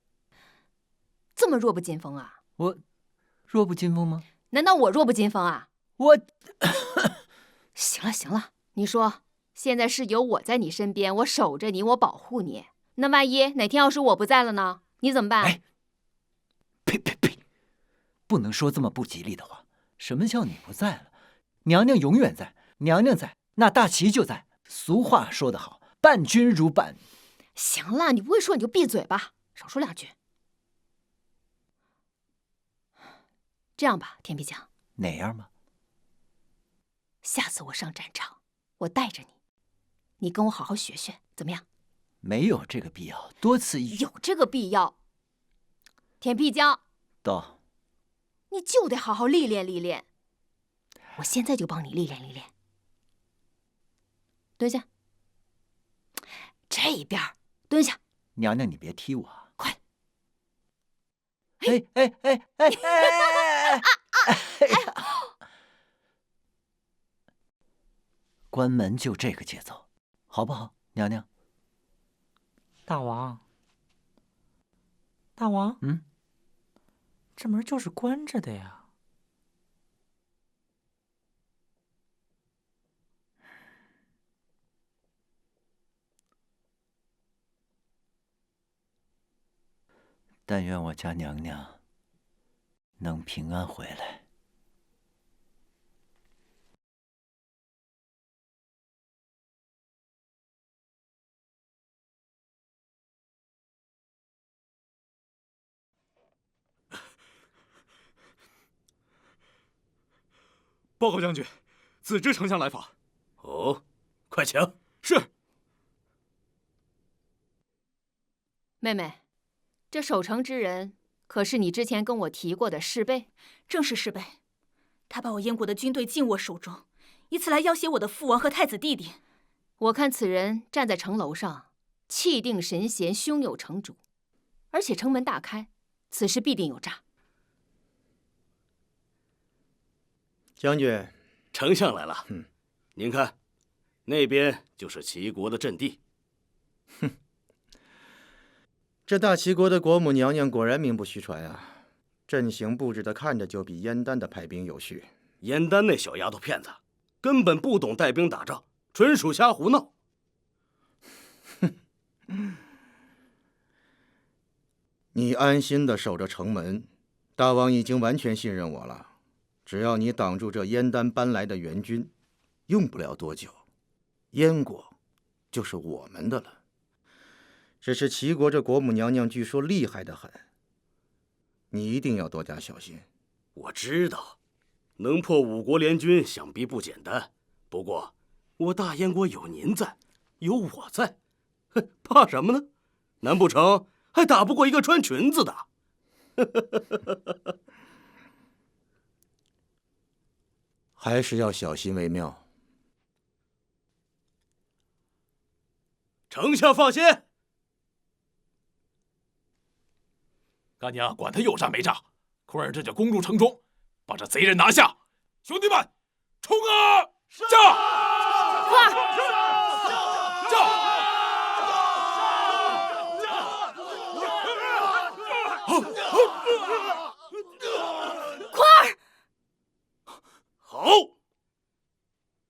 这么弱不禁风啊？我弱不禁风吗？难道我弱不禁风啊？行了行了，你说现在是有我在你身边，我守着你，我保护你。那万一哪天要是我不在了呢？你怎么办？呸！不能说这么不吉利的话。什么叫你不在了？娘娘永远在，娘娘在，那大齐就在。俗话说得好，伴君如伴。行了，你不会说你就闭嘴吧，少说两句。这样吧，田皮江，哪样吗？下次我上战场，我带着你，你跟我好好学学，怎么样？没有这个必要，多此一举。有这个必要。田皮江，到，你就得好好历练历练。我现在就帮你历练历练。蹲下，这边蹲下。娘娘，你别踢我。快！关门就这个节奏，好不好，娘娘？大王，大王，这门就是关着的呀。但愿我家娘娘能平安回来。报告将军，子之丞相来访。哦，快请。是。妹妹，这守城之人可是你之前跟我提过的侍卫？正是侍卫，他把我燕国的军队尽握手中，以此来要挟我的父王和太子弟弟。我看此人站在城楼上，气定神闲，胸有成竹，而且城门大开，此事必定有诈。将军，丞相来了。您看，那边就是齐国的阵地。这大齐国的国母娘娘果然名不虚传啊！阵型布置的看着就比燕丹的派兵有序。燕丹那小丫头片子，根本不懂带兵打仗，纯属瞎胡闹。你安心的守着城门，大王已经完全信任我了。只要你挡住这燕丹搬来的援军，用不了多久，燕国就是我们的了。只是齐国这国母娘娘据说厉害得很，你一定要多加小心。我知道，能破5国联军想必不简单。不过，我大燕国有您在，有我在，怕什么呢？难不成还打不过一个穿裙子的？还是要小心为妙。丞相放心。干娘管他有诈没诈，快让这就攻入城中，把这贼人拿下！兄弟们，冲啊！驾！快！快儿！好，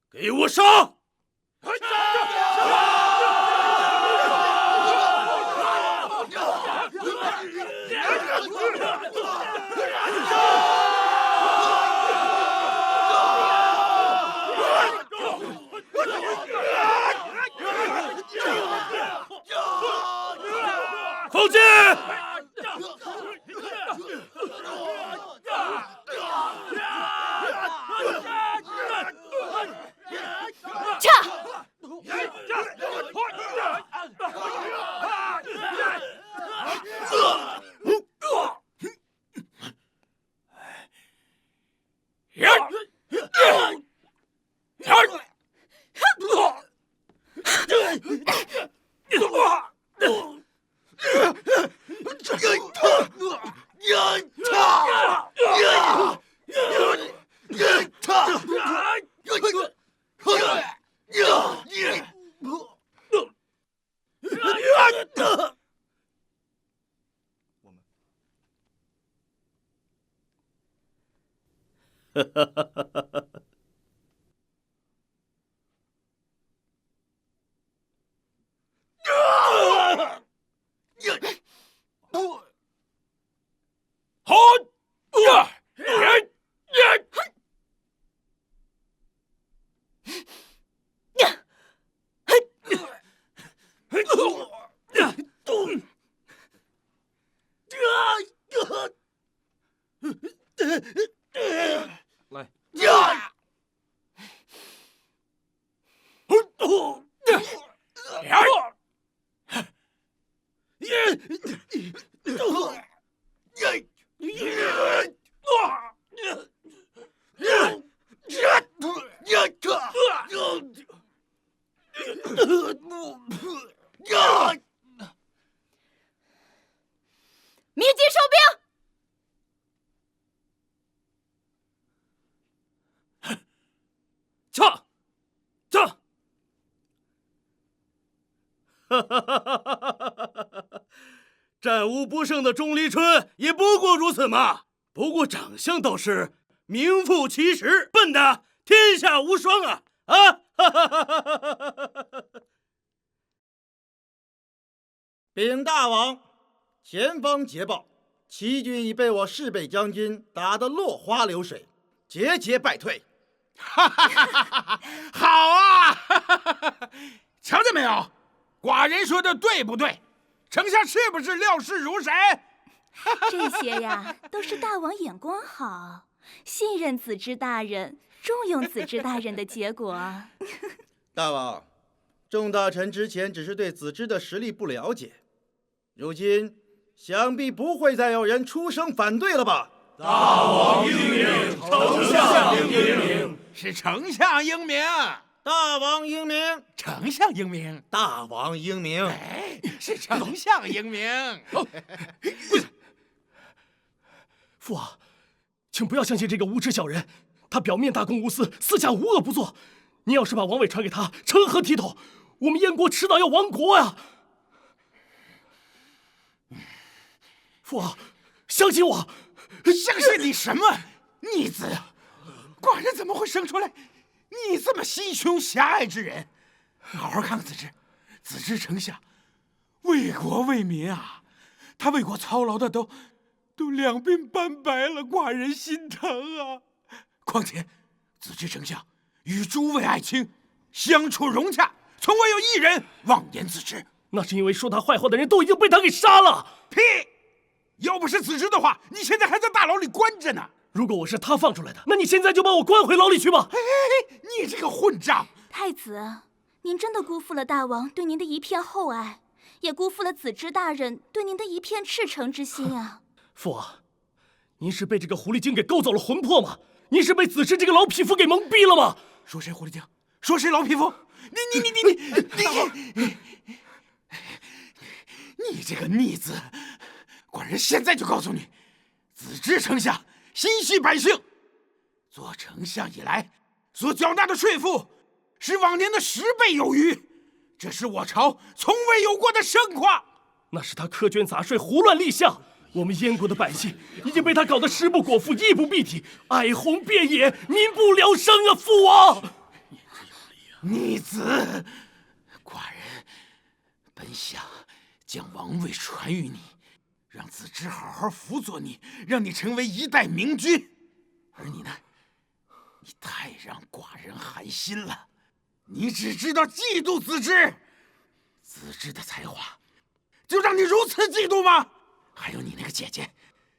给我上！放箭！来，密集收兵！驾！战无不胜的钟离春也不过如此嘛。不过长相倒是名副其实，笨的天下无双啊！禀大王，前方捷报，齐军已被我市北将军打得落花流水，节节败退。好啊！瞧见没有，寡人说的对不对？丞相是不是料事如神？这些呀，都是大王眼光好，信任子之大人，重用子之大人的结果。大王，众大臣之前只是对子之的实力不了解，如今想必不会再有人出声反对了吧？大王英明，丞相英明。是丞相英明，大王英明，丞相英明，大王英明。哎，是丞相英明。父王，请不要相信这个无耻小人，他表面大公无私，私下无恶不作。您要是把王位传给他，成何体统？我们燕国迟早要亡国呀！父王，相信我。相信你什么？逆子！寡人怎么会生出来你这么心胸狭隘之人？好好看看子之，子之丞相，为国为民啊！他为国操劳的都两鬓斑白了，寡人心疼啊！况且，子之丞相与诸位爱卿相处融洽，从未有一人妄言子之。那是因为说他坏话的人都已经被他给杀了。屁！要不是子之的话，你现在还在大牢里关着呢。如果我是他放出来的，那你现在就把我关回牢里去吧。你这个混账！太子，您真的辜负了大王对您的一片厚爱，也辜负了子之大人对您的一片赤诚之心啊！父王，您是被这个狐狸精给勾走了魂魄吗？您是被子之这个老匹夫给蒙蔽了吗？说谁狐狸精？说谁老匹夫？你这个逆子！寡人现在就告诉你，子之丞相心系百姓，做丞相以来所缴纳的税赋是往年的10倍有余，这是我朝从未有过的盛况。那是他苛捐杂税，胡乱立项，我们燕国的百姓已经被他搞得食不果腹，衣不蔽体，哀鸿遍野，民不聊生啊！父王，逆子！寡人本想将王位传于你，让子之好好辅佐你，让你成为一代明君。而你呢，你太让寡人寒心了。你只知道嫉妒子之，子之的才华就让你如此嫉妒吗？还有你那个姐姐，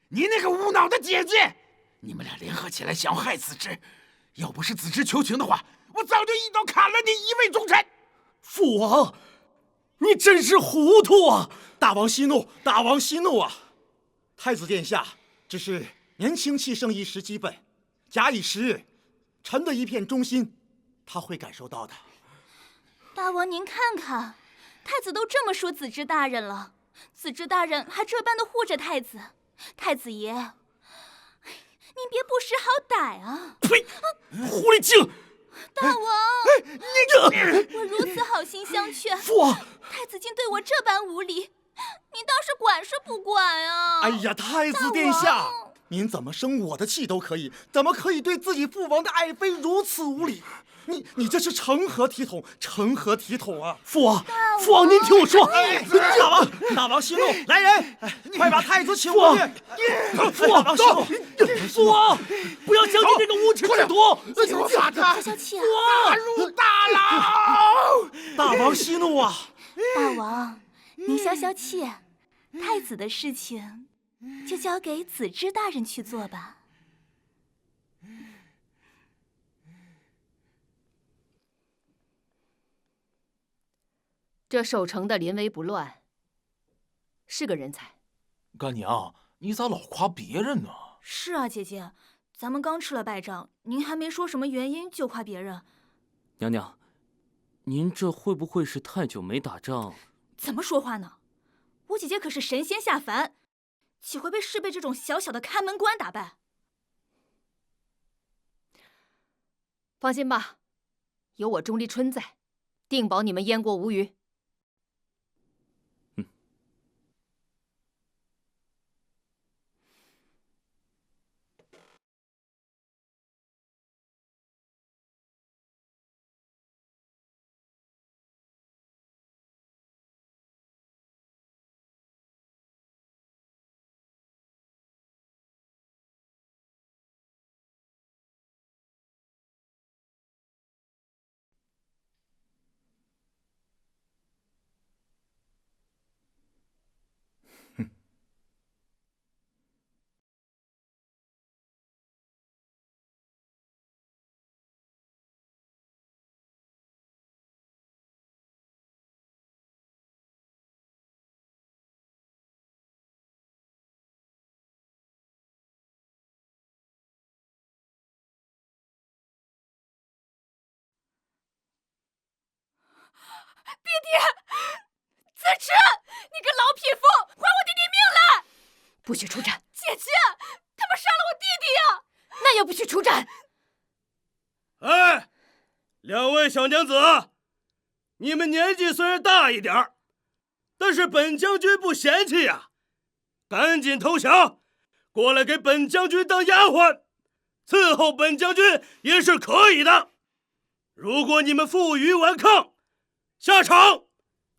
你那个无脑的姐姐，你们俩联合起来想害子之。要不是子之求情的话，我早就一刀砍了你一位忠臣。父王，你真是糊涂啊！大王息怒，大王息怒啊！太子殿下只是年轻气盛，一时激愤，假以时日，臣的一片忠心，他会感受到的。大王您看看，太子都这么说子之大人了，子之大人还这般的护着太子，太子爷，您别不识好歹啊！呸！狐狸精！大王，我如此好心相劝，父王，太子竟对我这般无礼，您倒是管是不管啊？哎呀，太子殿下，您怎么生我的气都可以，怎么可以对自己父王的爱妃如此无礼？你这是成何体统？成何体统啊！父王，父王，您听我说。大王息怒，来人，快把太子请过去。父王，走！父王，不要相信这个无耻之徒！给我把他消气啊！打入大牢！大王息怒啊！大王，您消消气，太子的事情就交给子之大人去做吧。这守城的临危不乱，是个人才。干娘，你咋老夸别人呢？是啊，姐姐，咱们刚吃了败仗，您还没说什么原因就夸别人。娘娘，您这会不会是太久没打仗？怎么说话呢？我姐姐可是神仙下凡，岂会被侍卫这种小小的看门官打败？放心吧，有我钟离春在，定保你们燕国无虞。弟弟，子之，你个老匹夫，还我弟弟命来！不许出战！姐姐，他们杀了我弟弟呀！那也不许出战！哎，两位小娘子，你们年纪虽然大一点儿，但是本将军不嫌弃呀，赶紧投降，过来给本将军当丫鬟，伺候本将军也是可以的。如果你们负隅顽抗，下场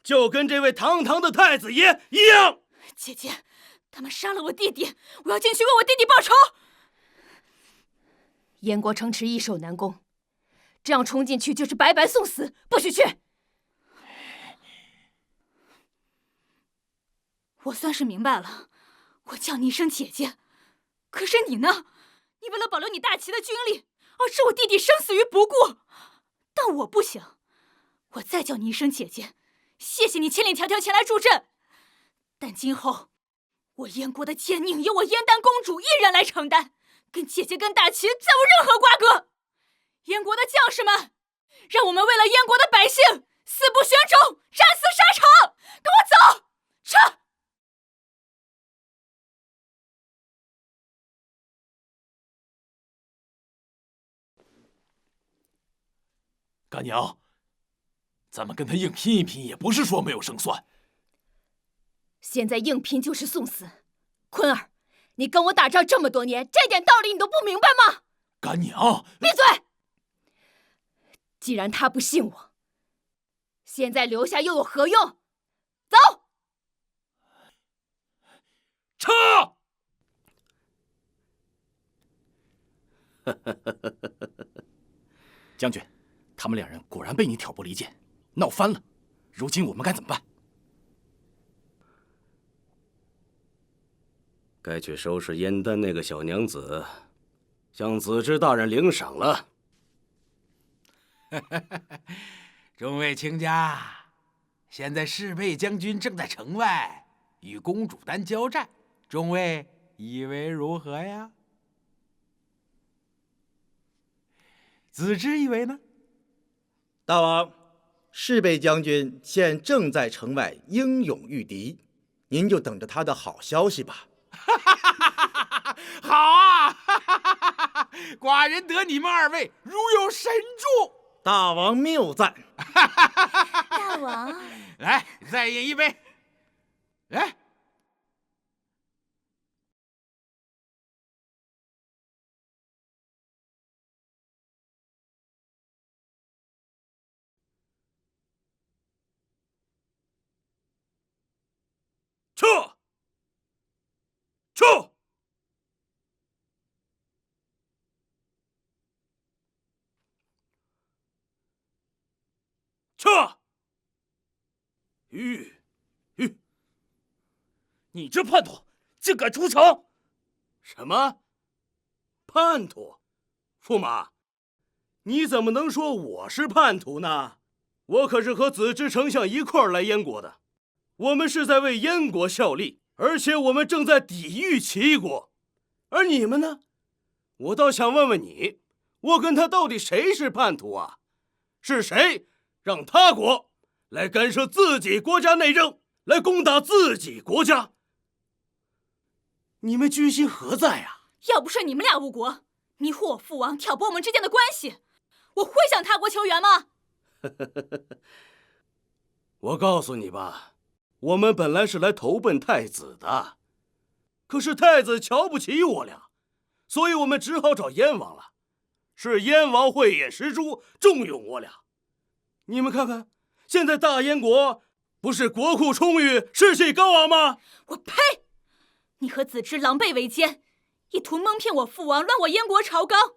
就跟这位堂堂的太子爷一样。姐姐，他们杀了我弟弟，我要进去为我弟弟报仇。燕国城池易守难攻，这样冲进去就是白白送死，不许去！我算是明白了，我叫你一声姐姐，可是你呢？你为了保留你大齐的军力，而置我弟弟生死于不顾。但我不行，我再叫你一声姐姐，谢谢你千里迢迢前来助阵。但今后，我燕国的奸佞由我燕丹公主一人来承担，跟姐姐跟大齐再无任何瓜葛。燕国的将士们，让我们为了燕国的百姓，死不选种，战死沙场！跟我走，撤！干娘，咱们跟他硬拼一拼，也不是说没有胜算。现在硬拼就是送死。坤儿，你跟我打仗这么多年，这点道理你都不明白吗？干娘，闭嘴！既然他不信我，现在留下又有何用？走！撤！将军，他们两人果然被你挑拨离间，闹翻了。如今我们该怎么办？该去收拾燕丹那个小娘子，向子之大人领赏了。众位卿家，现在侍卫将军正在城外与公主丹交战，众位以为如何呀？子之以为呢？大王，侍卫将军现正在城外英勇御敌，您就等着他的好消息吧。好啊！寡人得你们二位如有神助。大王谬赞。大王，来，再饮一杯。来。撤！撤！撤！你这叛徒，竟敢出城！什么？叛徒？驸马，你怎么能说我是叛徒呢？我可是和子之丞相一块儿来燕国的，我们是在为燕国效力，而且我们正在抵御齐国。而你们呢？我倒想问问你，我跟他到底谁是叛徒啊？是谁让他国来干涉自己国家内政，来攻打自己国家？你们居心何在啊？要不是你们俩误国，迷惑我父王，挑拨我们之间的关系，我会向他国求援吗？我告诉你吧，我们本来是来投奔太子的，可是太子瞧不起我俩，所以我们只好找燕王了。是燕王慧眼识珠，重用我俩。你们看看，现在大燕国不是国库充裕，士气高昂吗？我呸！你和子之狼狈为奸，意图蒙骗我父王，乱我燕国朝纲。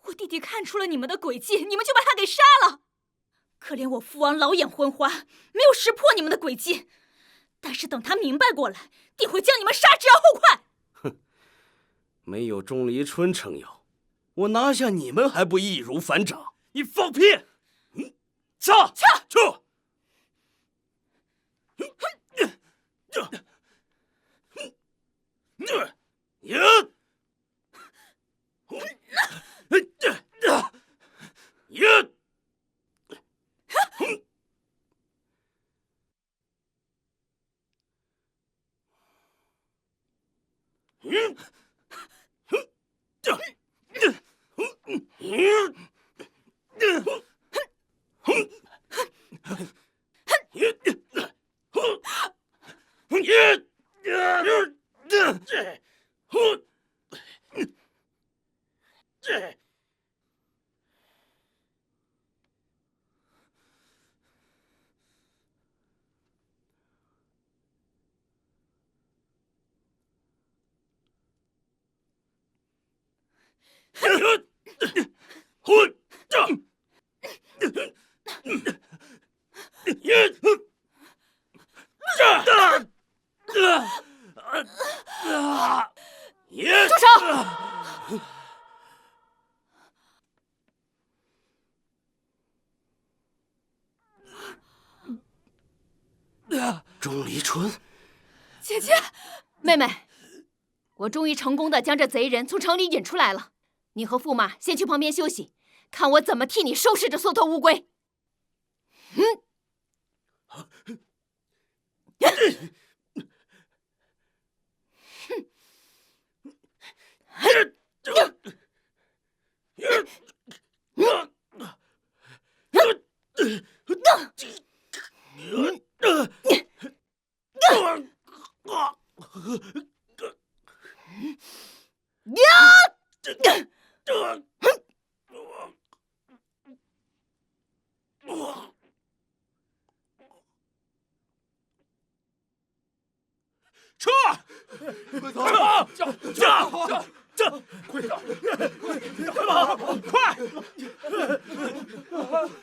我弟弟看出了你们的诡计，你们就把他给杀了。可怜我父王老眼昏花，没有识破你们的诡计。但是等他明白过来，定会将你们杀之而后快。哼，没有钟离春撑腰，我拿下你们还不易如反掌？你放屁！撤！撤！住手！钟离春，姐姐，妹妹，我终于成功的将这贼人从城里引出来了。你和驸马先去旁边休息，看我怎么替你收拾这缩头乌龟。撤！快走！快走！快跑！快！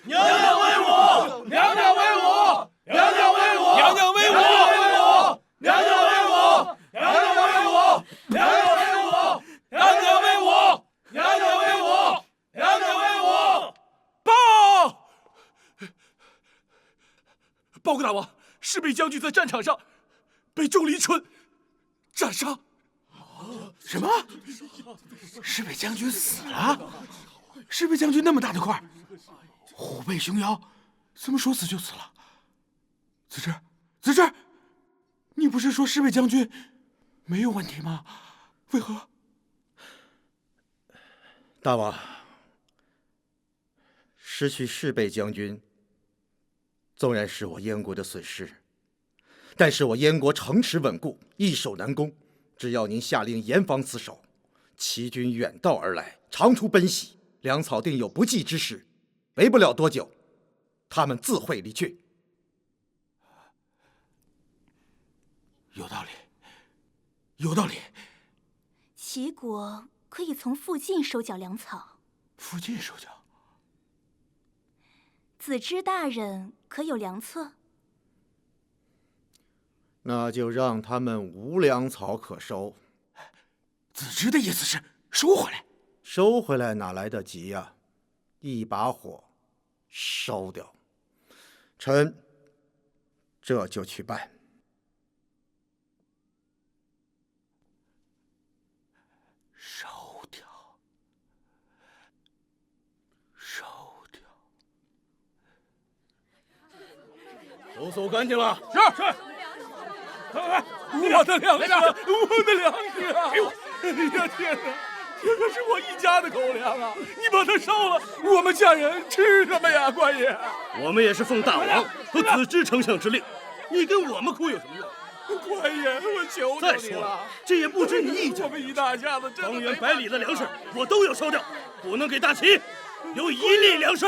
娘娘威武！娘娘威武！娘娘威武！娘娘威武！娘娘威武！娘娘威武！娘娘威武！娘娘威武！娘娘威武！娘娘威武！报告大王，侍卫将军在战场上被钟离春斩杀。什么？侍卫将军死了？侍卫将军那么大的块，虎背熊腰，怎么说死就死了？子之，子之，你不是说侍卫将军没有问题吗？为何？大王，失去侍卫将军，纵然是我燕国的损失，但是我燕国城池稳固，易守难攻。只要您下令严防死守，齐军远道而来，长途奔袭，粮草定有不济之时。没不了多久，他们自会离去。有道理，有道理。齐国可以从附近收缴粮草。附近收缴？子之大人可有良策？那就让他们无粮草可收。子之的意思是收回来？收回来哪来得及呀？一把火烧掉。臣这就去办。烧掉，烧掉。都搜干净了。是。我的粮食，我的粮食啊！给我！哎呀天哪，这可是我一家的口粮啊！你把它烧了，我们家人吃什么呀，官爷？我们也是奉大王和子之丞相之令，你跟我们哭有什么用？官爷，我求求你了，这也不止你一家。我们一大家子，方圆100里的粮食我都要烧掉，不能给大齐有一粒粮食。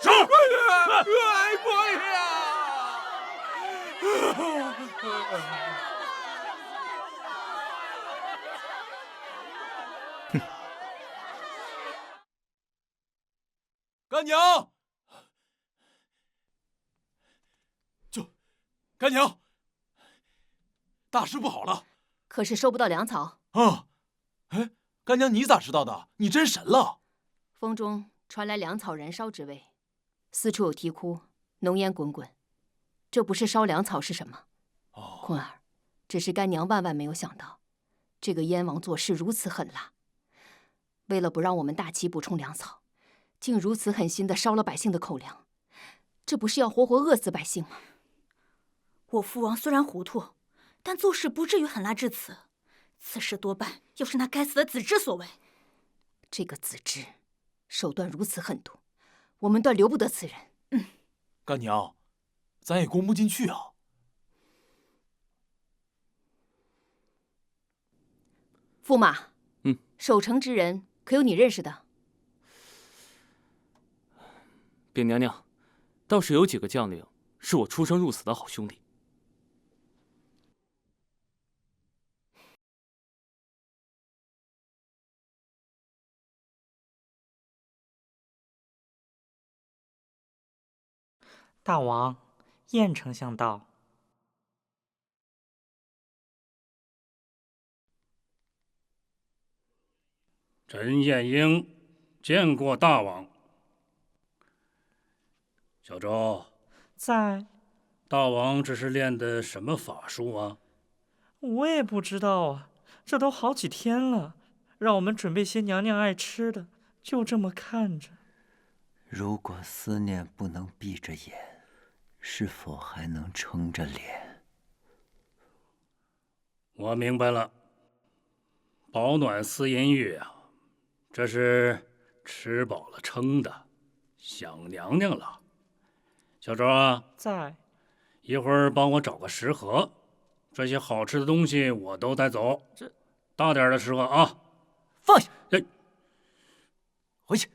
烧！官爷，哎，官爷啊！干娘，干娘，大事不好了！可是收不到粮草。哎，干娘，你咋知道的？你真神了！风中传来粮草燃烧之味，四处有啼哭，浓烟滚滚。这不是烧粮草是什么？坤儿，只是干娘万万没有想到，这个燕王做事如此狠辣。为了不让我们大齐补充粮草，竟如此狠心地烧了百姓的口粮，这不是要活活饿死百姓吗？我父王虽然糊涂，但做事不至于狠辣至此。此事多半又是那该死的子之所为。这个子之手段如此狠毒，我们断留不得此人。干娘，咱也攻不进去啊。驸马，守城之人可有你认识的？禀娘娘，倒是有几个将领是我出生入死的好兄弟。大王，燕丞相到。陈彦英见过大王。小周，在。大王这是练的什么法术啊？我也不知道啊，这都好几天了，让我们准备些娘娘爱吃的，就这么看着。如果思念不能闭着眼，是否还能撑着脸？我明白了，保暖思淫欲啊，这是吃饱了撑的，想娘娘了。小周啊，在。一会儿帮我找个食盒，这些好吃的东西我都带走。这大点的食盒啊，放下。回去。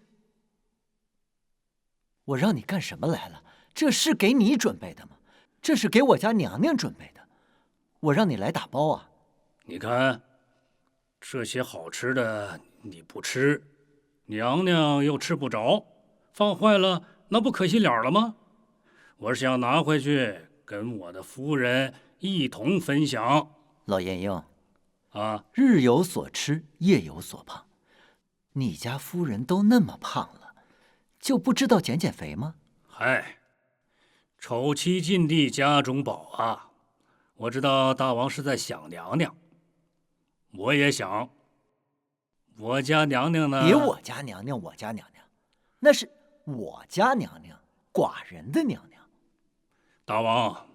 我让你干什么来了？这是给你准备的吗？这是给我家娘娘准备的。我让你来打包啊。你看，这些好吃的你不吃，娘娘又吃不着，放坏了那不可惜了吗？我是想拿回去跟我的夫人一同分享。老晏婴，啊，日有所吃，夜有所胖。你家夫人都那么胖了，就不知道减减肥吗？嗨，丑妻近地家中宝啊！我知道大王是在想娘娘，我也想。我家娘娘呢？别我家娘娘，我家娘娘，那是我家娘娘，寡人的娘娘。大王，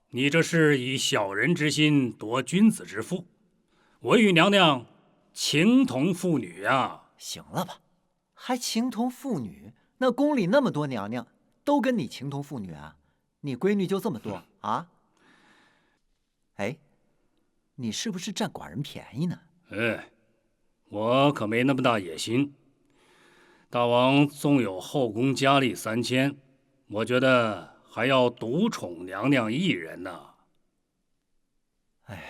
你这是以小人之心夺君子之腹，我与娘娘情同父女啊！行了吧，还情同父女？那宫里那么多娘娘，都跟你情同父女啊？你闺女就这么多啊？哎，你是不是占寡人便宜呢？哎，我可没那么大野心。大王纵有后宫佳丽3000，我觉得还要独宠娘娘一人呢。哎呀，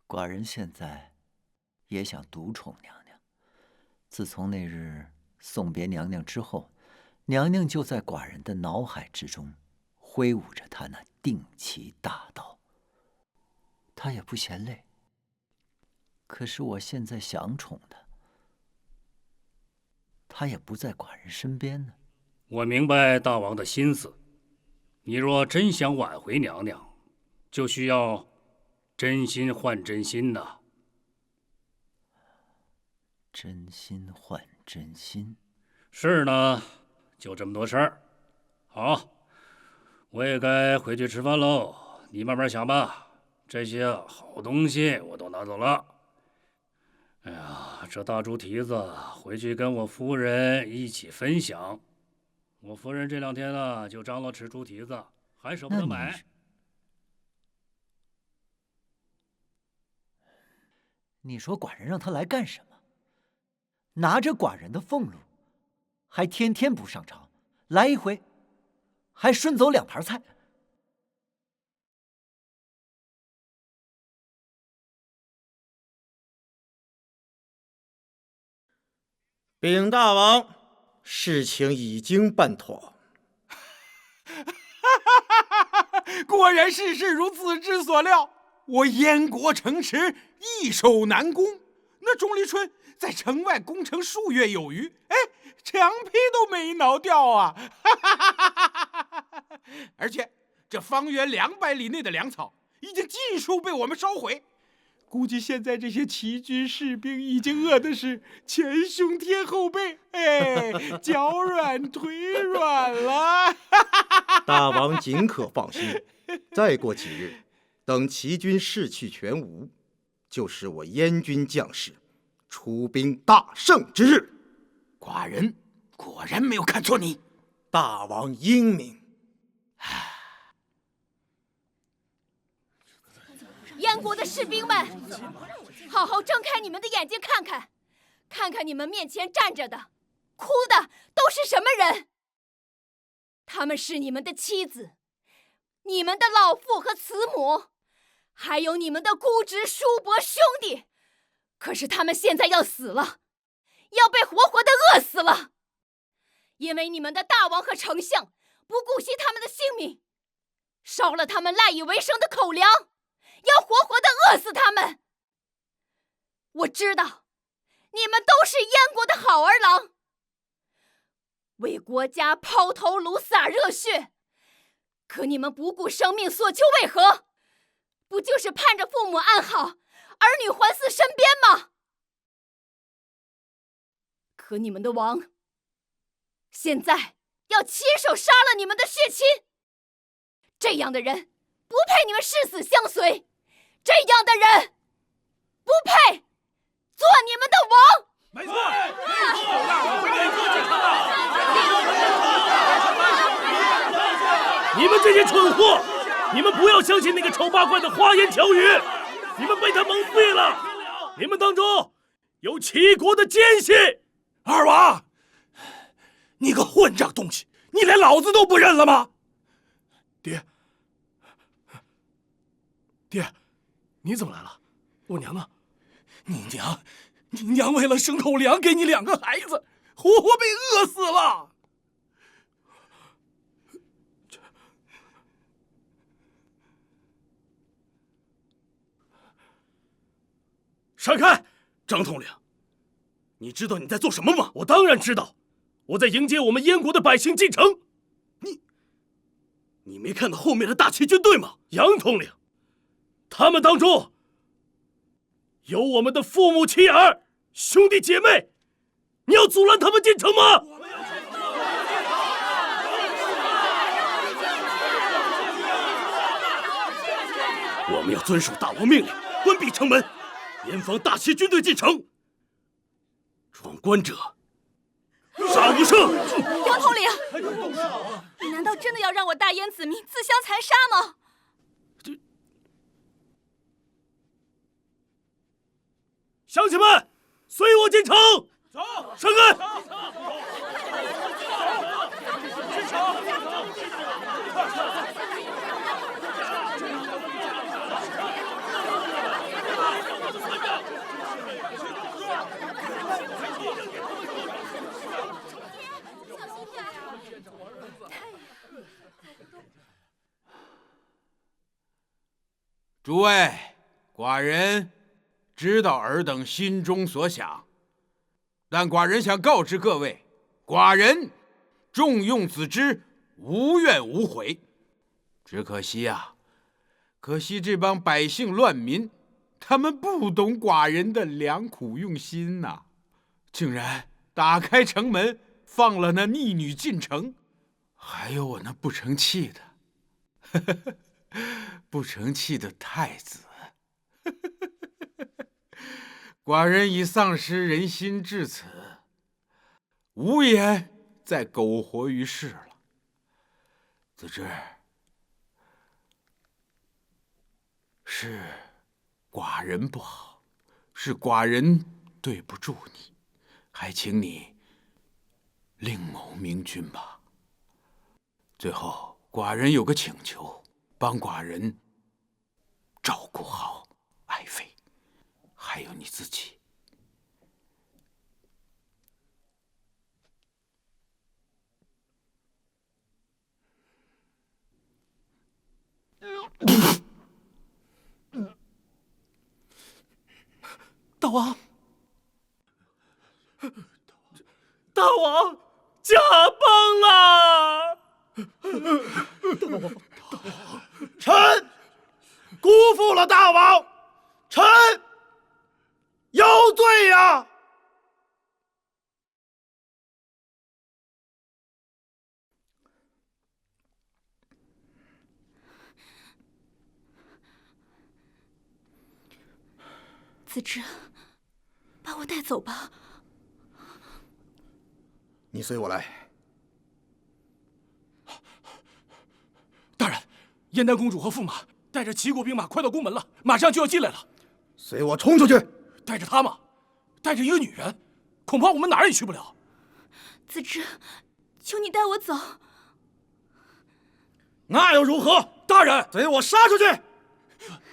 寡人现在也想独宠娘娘。自从那日送别娘娘之后，娘娘就在寡人的脑海之中挥舞着她那定旗大刀，她也不嫌累。可是我现在想宠她，她也不在寡人身边呢。我明白大王的心思，你若真想挽回娘娘，就需要真心换真心呐。真心换真心，是呢，就这么多事儿。好，我也该回去吃饭喽，你慢慢想吧。这些好东西我都拿走了。哎呀，这大猪蹄子回去跟我夫人一起分享。我夫人这2天呢，就张罗吃猪蹄子，还舍不得买。你说寡人让他来干什么？拿着寡人的俸禄，还天天不上朝，来一回，还顺走2盘菜。禀大王，事情已经办妥。果然事事如子之所料，我燕国城池易守难攻。那钟离春在城外攻城数月有余，哎，墙皮都没挠掉啊！而且这方圆200里内的粮草已经尽数被我们烧毁，估计现在这些齐军士兵已经饿的是前胸贴后背，哎，脚软腿软了。大王尽可放心，再过几日，等齐军士去全无，就是我燕军将士出兵大胜之日。寡人果然没有看错你，大王英明。燕国的士兵们，好好睁开你们的眼睛看看，看看你们面前站着的、哭的都是什么人？他们是你们的妻子、你们的老父和慈母，还有你们的姑侄、叔伯、兄弟。可是他们现在要死了，要被活活的饿死了，因为你们的大王和丞相不顾惜他们的性命，烧了他们赖以为生的口粮，要活活的饿死他们。我知道，你们都是燕国的好儿郎，为国家抛头颅、洒热血。可你们不顾生命所求为何？不就是盼着父母安好，儿女还似身边吗？可你们的王现在要亲手杀了你们的血亲，这样的人不配你们誓死相随，这样的人不配做你们的王。没错，你们这些蠢货，你们不要相信那个丑八怪的花言巧语，你们被他蒙蔽了。你们当中有齐国的奸细。二娃，你个混账东西，你连老子都不认了吗？爹，你怎么来了？我娘呢？你娘为了生口粮，给你2个孩子，活活被饿死了。闪开，张统领！你知道你在做什么吗？我当然知道，我在迎接我们燕国的百姓进城。你没看到后面的大齐军队吗？杨统领，他们当中有我们的父母妻儿、兄弟姐妹，你要阻拦他们进城吗？我们要遵守大王命令，关闭城门，严防大齐军队进城。闯关者，杀无赦！杨统领，你难道真的要让我大燕子民自相残杀吗？乡亲们，随我进城！走，闪开！进城！诸位，寡人知道尔等心中所想，但寡人想告知各位，寡人重用子之，无怨无悔。只可惜啊，可惜这帮百姓乱民，他们不懂寡人的良苦用心呐，竟然打开城门，放了那逆女进城，还有我那不成器的，不成器的太子。寡人已丧失人心至此，无颜再苟活于世了。子之，是寡人不好，是寡人对不住你，还请你另谋明君吧。最后，寡人有个请求，帮寡人照顾好爱妃，还有你自己。大王，大王驾崩了！臣辜负了大王，臣有罪呀！子之，把我带走吧。你随我来。大人，燕丹公主和驸马带着齐国兵马快到宫门了，马上就要进来了。随我冲出去！带着他吗？带着一个女人，恐怕我们哪儿也去不了。子之，求你带我走。那又如何？大人，随我杀出去！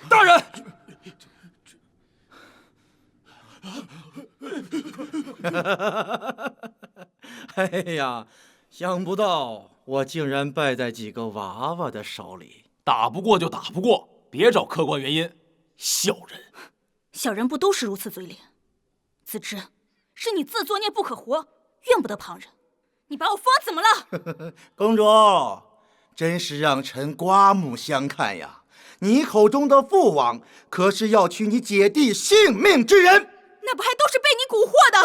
大人。哎呀，想不到我竟然败在几个娃娃的手里。打不过就打不过，别找客观原因。小人，小人不都是如此嘴脸？子之，是你自作孽不可活，怨不得旁人。你把我封怎么了？公主，真是让臣刮目相看呀！你口中的父王，可是要取你姐弟性命之人。那不还都是被你蛊惑的？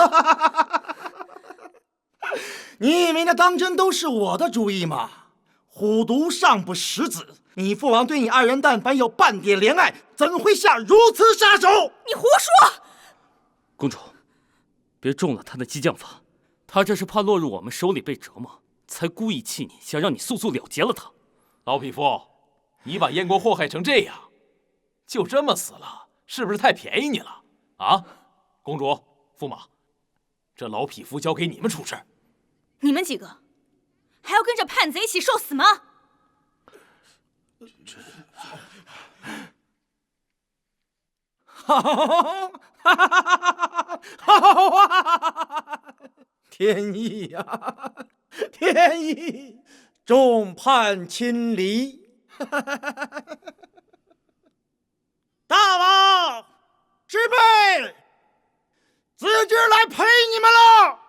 你以为那当真都是我的主意吗？虎毒尚不食子，你父王对你二人但凡有半点怜爱，怎会下如此杀手？你胡说！公主，别中了他的激将法，他这是怕落入我们手里被折磨，才故意气你，想让你速速了结了他。老匹夫，你把燕国祸害成这样，就这么死了，是不是太便宜你了？啊，公主、驸马，这老匹夫交给你们处置。你们几个还要跟着叛贼一起受死吗？天意呀，天意，众叛亲离。大王，支辈，子之来陪你们了。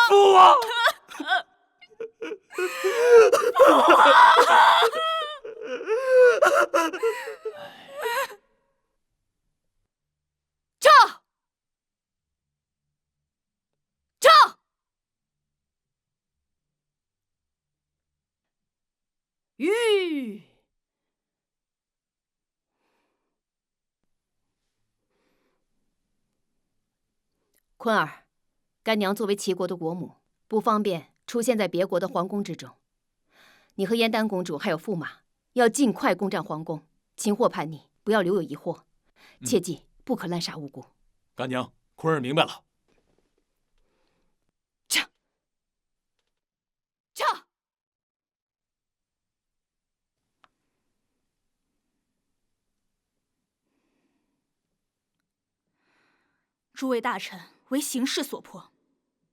父王！撤！撤！吁！坤儿，干娘作为齐国的国母，不方便出现在别国的皇宫之中。你和燕丹公主还有驸马，要尽快攻占皇宫，擒获叛逆，不要留有疑惑，切记不可滥杀无辜。干娘，坤儿明白了。撤！撤！诸位大臣为形势所迫，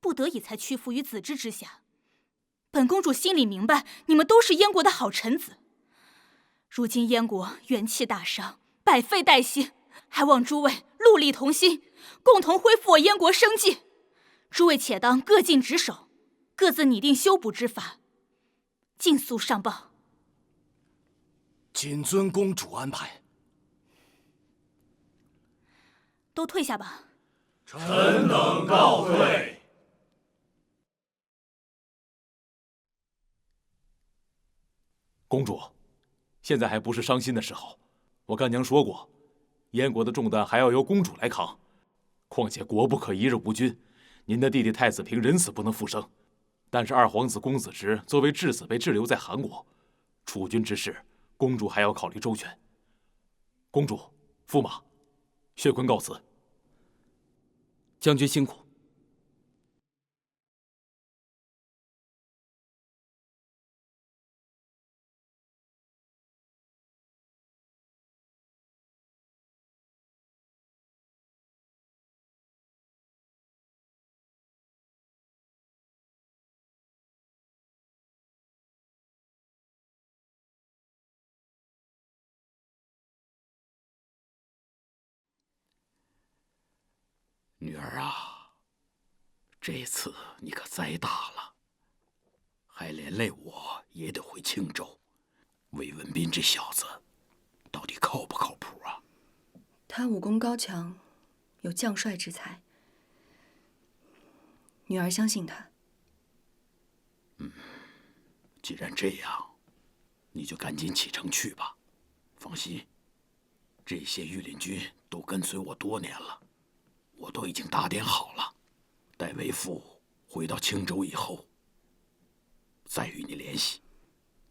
不得已才屈服于子之之下。本公主心里明白，你们都是燕国的好臣子。如今燕国元气大伤，百废待兴，还望诸位戮力同心，共同恢复我燕国生机。诸位且当各尽职守，各自拟定修补之法，尽速上报。谨遵公主安排。都退下吧。臣等告退。公主，现在还不是伤心的时候。我干娘说过，燕国的重担还要由公主来扛。况且国不可一日无君，您的弟弟太子平人死不能复生，但是二皇子公子直作为质子被滞留在韩国，储君之事，公主还要考虑周全。公主、驸马，薛坤告辞。将军辛苦。女儿啊，这次你可栽大了，还连累我也得回青州。魏文斌这小子，到底靠不靠谱啊？他武功高强，有将帅之才，女儿相信他。既然这样，你就赶紧启程去吧。放心，这些御林军都跟随我多年了。我都已经打点好了，待为父回到青州以后，再与你联系，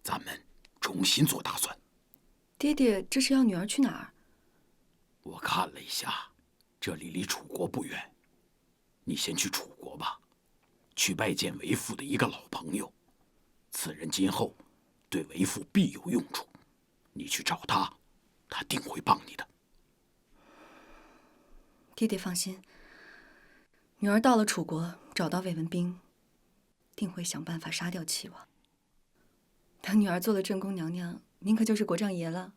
咱们重新做打算。爹爹，这是要女儿去哪儿？我看了一下，这里离楚国不远，你先去楚国吧，去拜见为父的一个老朋友，此人今后对为父必有用处。你去找他，他定会帮你的。爹爹放心，女儿到了楚国，找到魏文斌，定会想办法杀掉齐王。等女儿做了正宫娘娘，您可就是国丈爷了。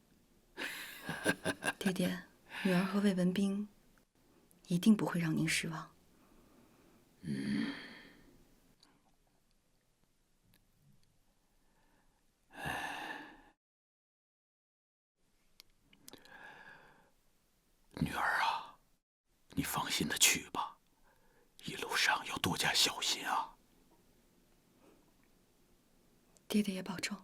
爹爹，女儿和魏文斌一定不会让您失望。女儿啊，你放心的去吧，一路上要多加小心啊。爹爹也保重。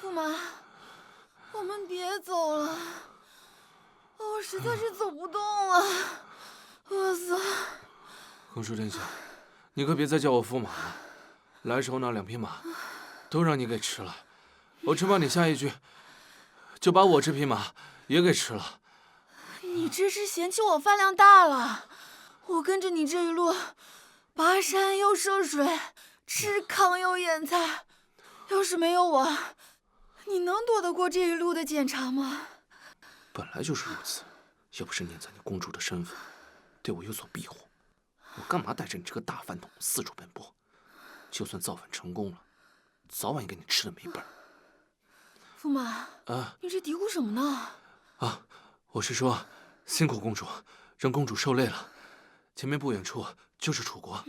驸马，我们别走了，我实在是走不动了，饿死了。公主殿下，你可别再叫我驸马了。来时候那2匹马都让你给吃了，我只怕你下一句就把我这匹马也给吃了。你这是嫌弃我饭量大了？我跟着你这一路，跋山又涉水，吃糠又咽菜，要是没有我，你能躲得过这一路的检查吗？本来就是如此，要不是念在你公主的身份，对我有所庇护，我干嘛带着你这个大饭桶四处奔波？就算造反成功了，早晚也给你吃的没本儿。驸马，你这嘀咕什么呢？我是说，辛苦公主，让公主受累了。前面不远处就是楚国，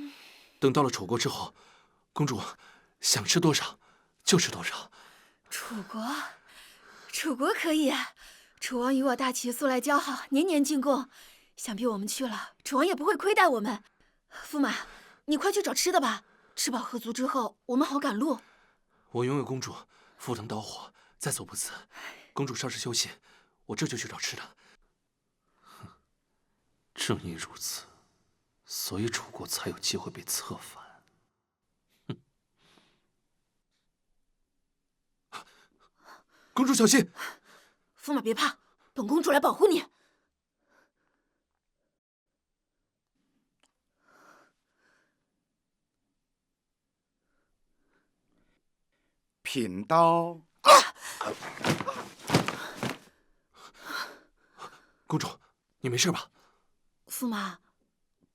等到了楚国之后，公主想吃多少就吃多少。楚国可以，楚王与我大齐素来交好，年年进贡，想必我们去了，楚王也不会亏待我们。驸马，你快去找吃的吧，吃饱喝足之后，我们好赶路。我拥有公主，赴汤蹈火，在所不辞。公主稍事休息，我这就去找吃的。正因如此，所以楚国才有机会被策反。公主小心！驸马别怕，本公主来保护你。品刀。公主，你没事吧？驸马，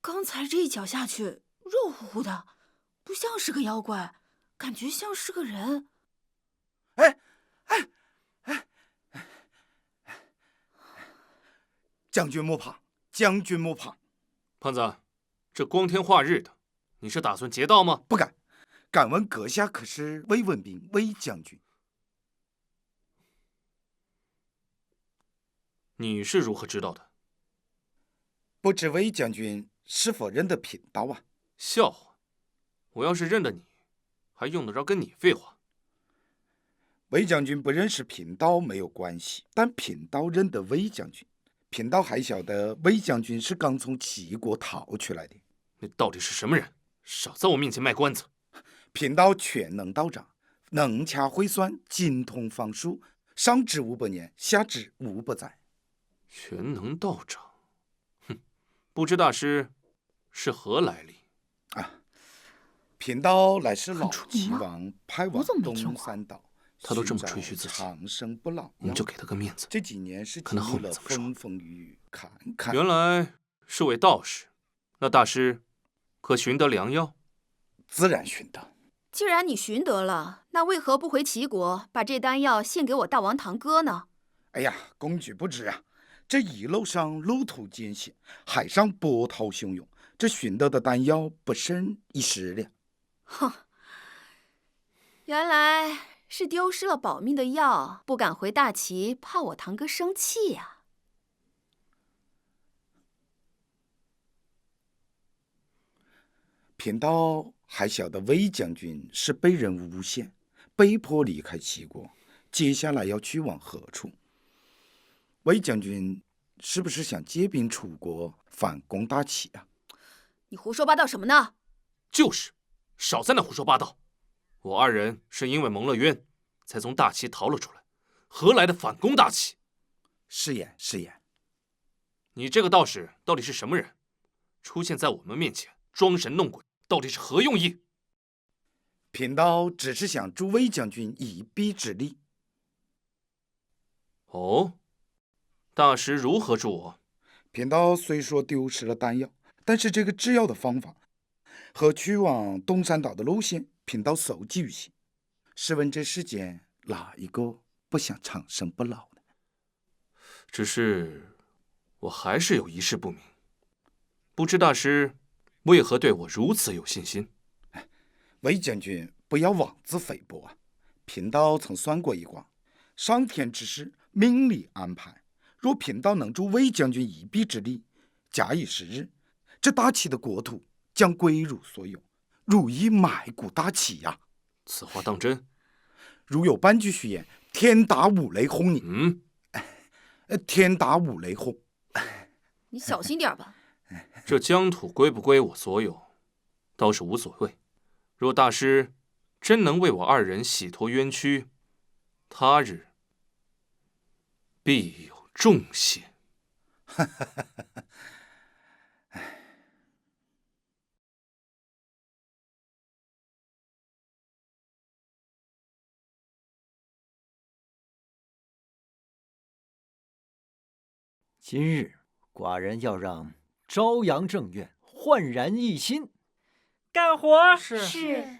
刚才这一脚下去，肉乎乎的，不像是个妖怪，感觉像是个人。将军莫怕，将军莫怕。胖子，这光天化日的，你是打算劫道吗？不敢。敢问阁下可是魏文斌魏将军？你是如何知道的？不知魏将军是否认得品刀啊？笑话！我要是认得你，还用得着跟你废话？魏将军不认识品刀没有关系，但品刀认得魏将军。品刀还晓得魏将军是刚从齐国逃出来的。你到底是什么人？少在我面前卖关子！品刀全能道长，能掐会算，精通方术，上知500年，下知500载。全能道长，哼，不知大师是何来历？品刀乃是老齐王派往东三岛，他都这么吹嘘自己，长生不老，我们就给他个面子。这几年是看他后经历了面怎么说。风风雨雨，坎坎。原来是位道士，那大师可寻得良药？自然寻得。既然你寻得了，那为何不回齐国，把这丹药献给我大王堂哥呢？哎呀，公举不知啊，这一路上路途艰险，海上波涛汹涌，这寻得的丹药不胜一时了。哼，原来是丢失了保命的药，不敢回大齐，怕我堂哥生气呀。品刀还晓得魏将军是被人诬陷，被迫离开齐国，接下来要去往何处？魏将军是不是想借兵楚国反攻大齐啊？你胡说八道什么呢？就是，少在那胡说八道。我二人是因为蒙了冤，才从大齐逃了出来，何来的反攻大齐？是言是言。你这个道士到底是什么人？出现在我们面前装神弄鬼，到底是何用意？贫道只是想助魏将军一臂之力。哦，大师如何助我？贫道虽说丢失了丹药，但是这个制药的方法和去往东山岛的路线，贫道熟记于心。试问这世间哪一个不想长生不老呢？只是我还是有一事不明，不知大师为何对我如此有信心？魏将军不要妄自菲薄啊！贫道曾算过一卦，上天之事命里安排，若贫道能助魏将军一臂之力，假以时日，这大齐的国土将归汝所有，汝亦埋骨大齐呀！此话当真？如有半句虚言，天打五雷轰你！天打五雷轰！你小心点吧。这疆土归不归我所有，倒是无所谓。若大师真能为我二人洗脱冤屈，他日必有重谢。今日寡人要让朝阳正院焕然一新。干活！是。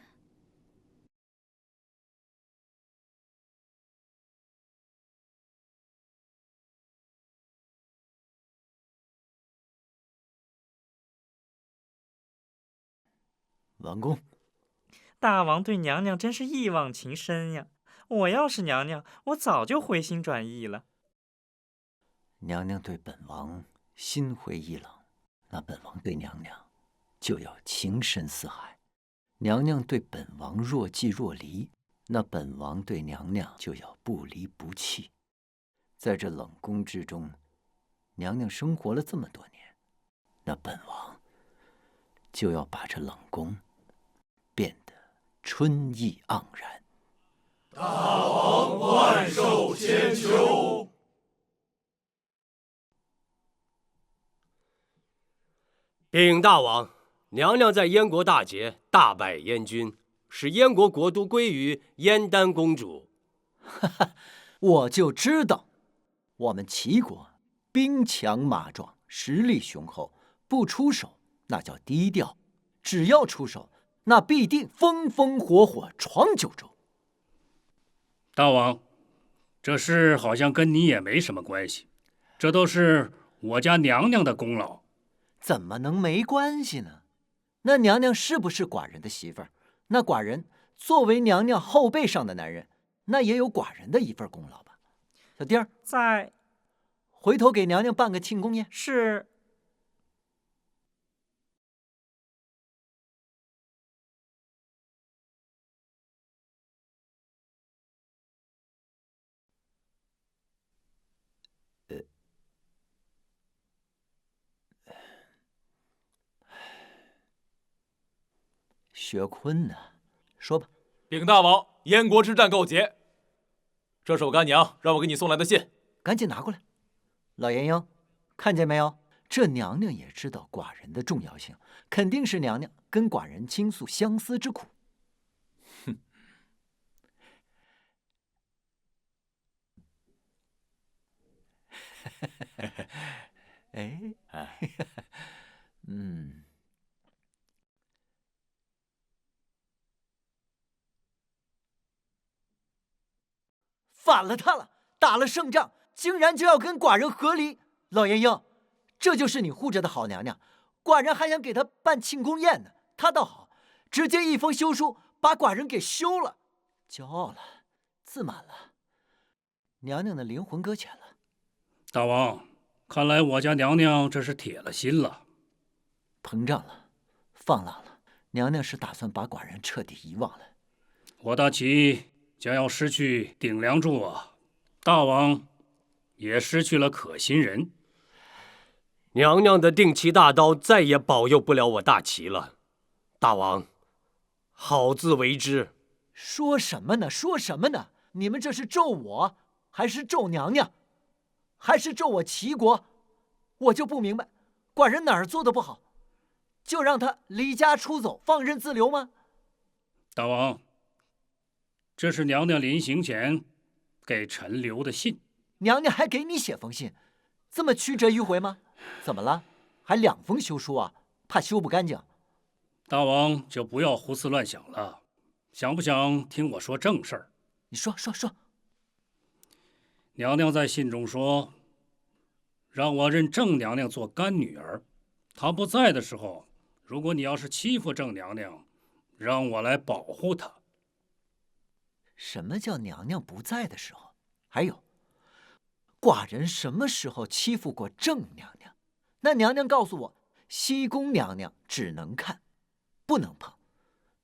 王公，大王对娘娘真是一往情深呀！我要是娘娘，我早就回心转意了。娘娘对本王心灰意冷，那本王对娘娘就要情深似海；娘娘对本王若即若离，那本王对娘娘就要不离不弃。在这冷宫之中，娘娘生活了这么多年，那本王就要把这冷宫变得春意盎然。大王万寿千秋。禀大王，娘娘在燕国大捷，大败燕军，使燕国国都归于燕丹公主。哈哈，我就知道，我们齐国兵强马壮，实力雄厚，不出手那叫低调，只要出手，那必定风风火火闯九州。大王，这事好像跟你也没什么关系，这都是我家娘娘的功劳。怎么能没关系呢？那娘娘是不是寡人的媳妇儿？那寡人作为娘娘后背上的男人，那也有寡人的一份功劳吧？小丁儿，在。回头给娘娘办个庆功宴。是。薛坤呢？说吧。禀大王，燕国之战告捷。这是我干娘让我给你送来的信，赶紧拿过来。老严英，看见没有？这娘娘也知道寡人的重要性，肯定是娘娘跟寡人倾诉相思之苦。哼。哎，嗯。反了他了！打了胜仗，竟然就要跟寡人和离。老严英，这就是你护着的好娘娘，寡人还想给她办庆功宴呢。她倒好，直接一封休书把寡人给休了，骄傲了，自满了，娘娘的灵魂搁浅了。大王，看来我家娘娘这是铁了心了，膨胀了，放浪了。娘娘是打算把寡人彻底遗忘了。我大齐将要失去顶梁柱啊，大王也失去了可心人。娘娘的定齐大刀再也保佑不了我大齐了。大王，好自为之。说什么呢？说什么呢？你们这是咒我，还是咒娘娘，还是咒我齐国？我就不明白，寡人哪儿做的不好，就让他离家出走，放任自流吗？大王，这是娘娘临行前给臣留的信。娘娘还给你写封信，这么曲折迂回吗？怎么了？还2封休书啊？怕修不干净？大王就不要胡思乱想了，想不想听我说正事儿？你说。娘娘在信中说，让我认郑娘娘做干女儿。她不在的时候，如果你要是欺负郑娘娘，让我来保护她。什么叫娘娘不在的时候？还有，寡人什么时候欺负过郑娘娘？那娘娘告诉我，西宫娘娘只能看，不能碰。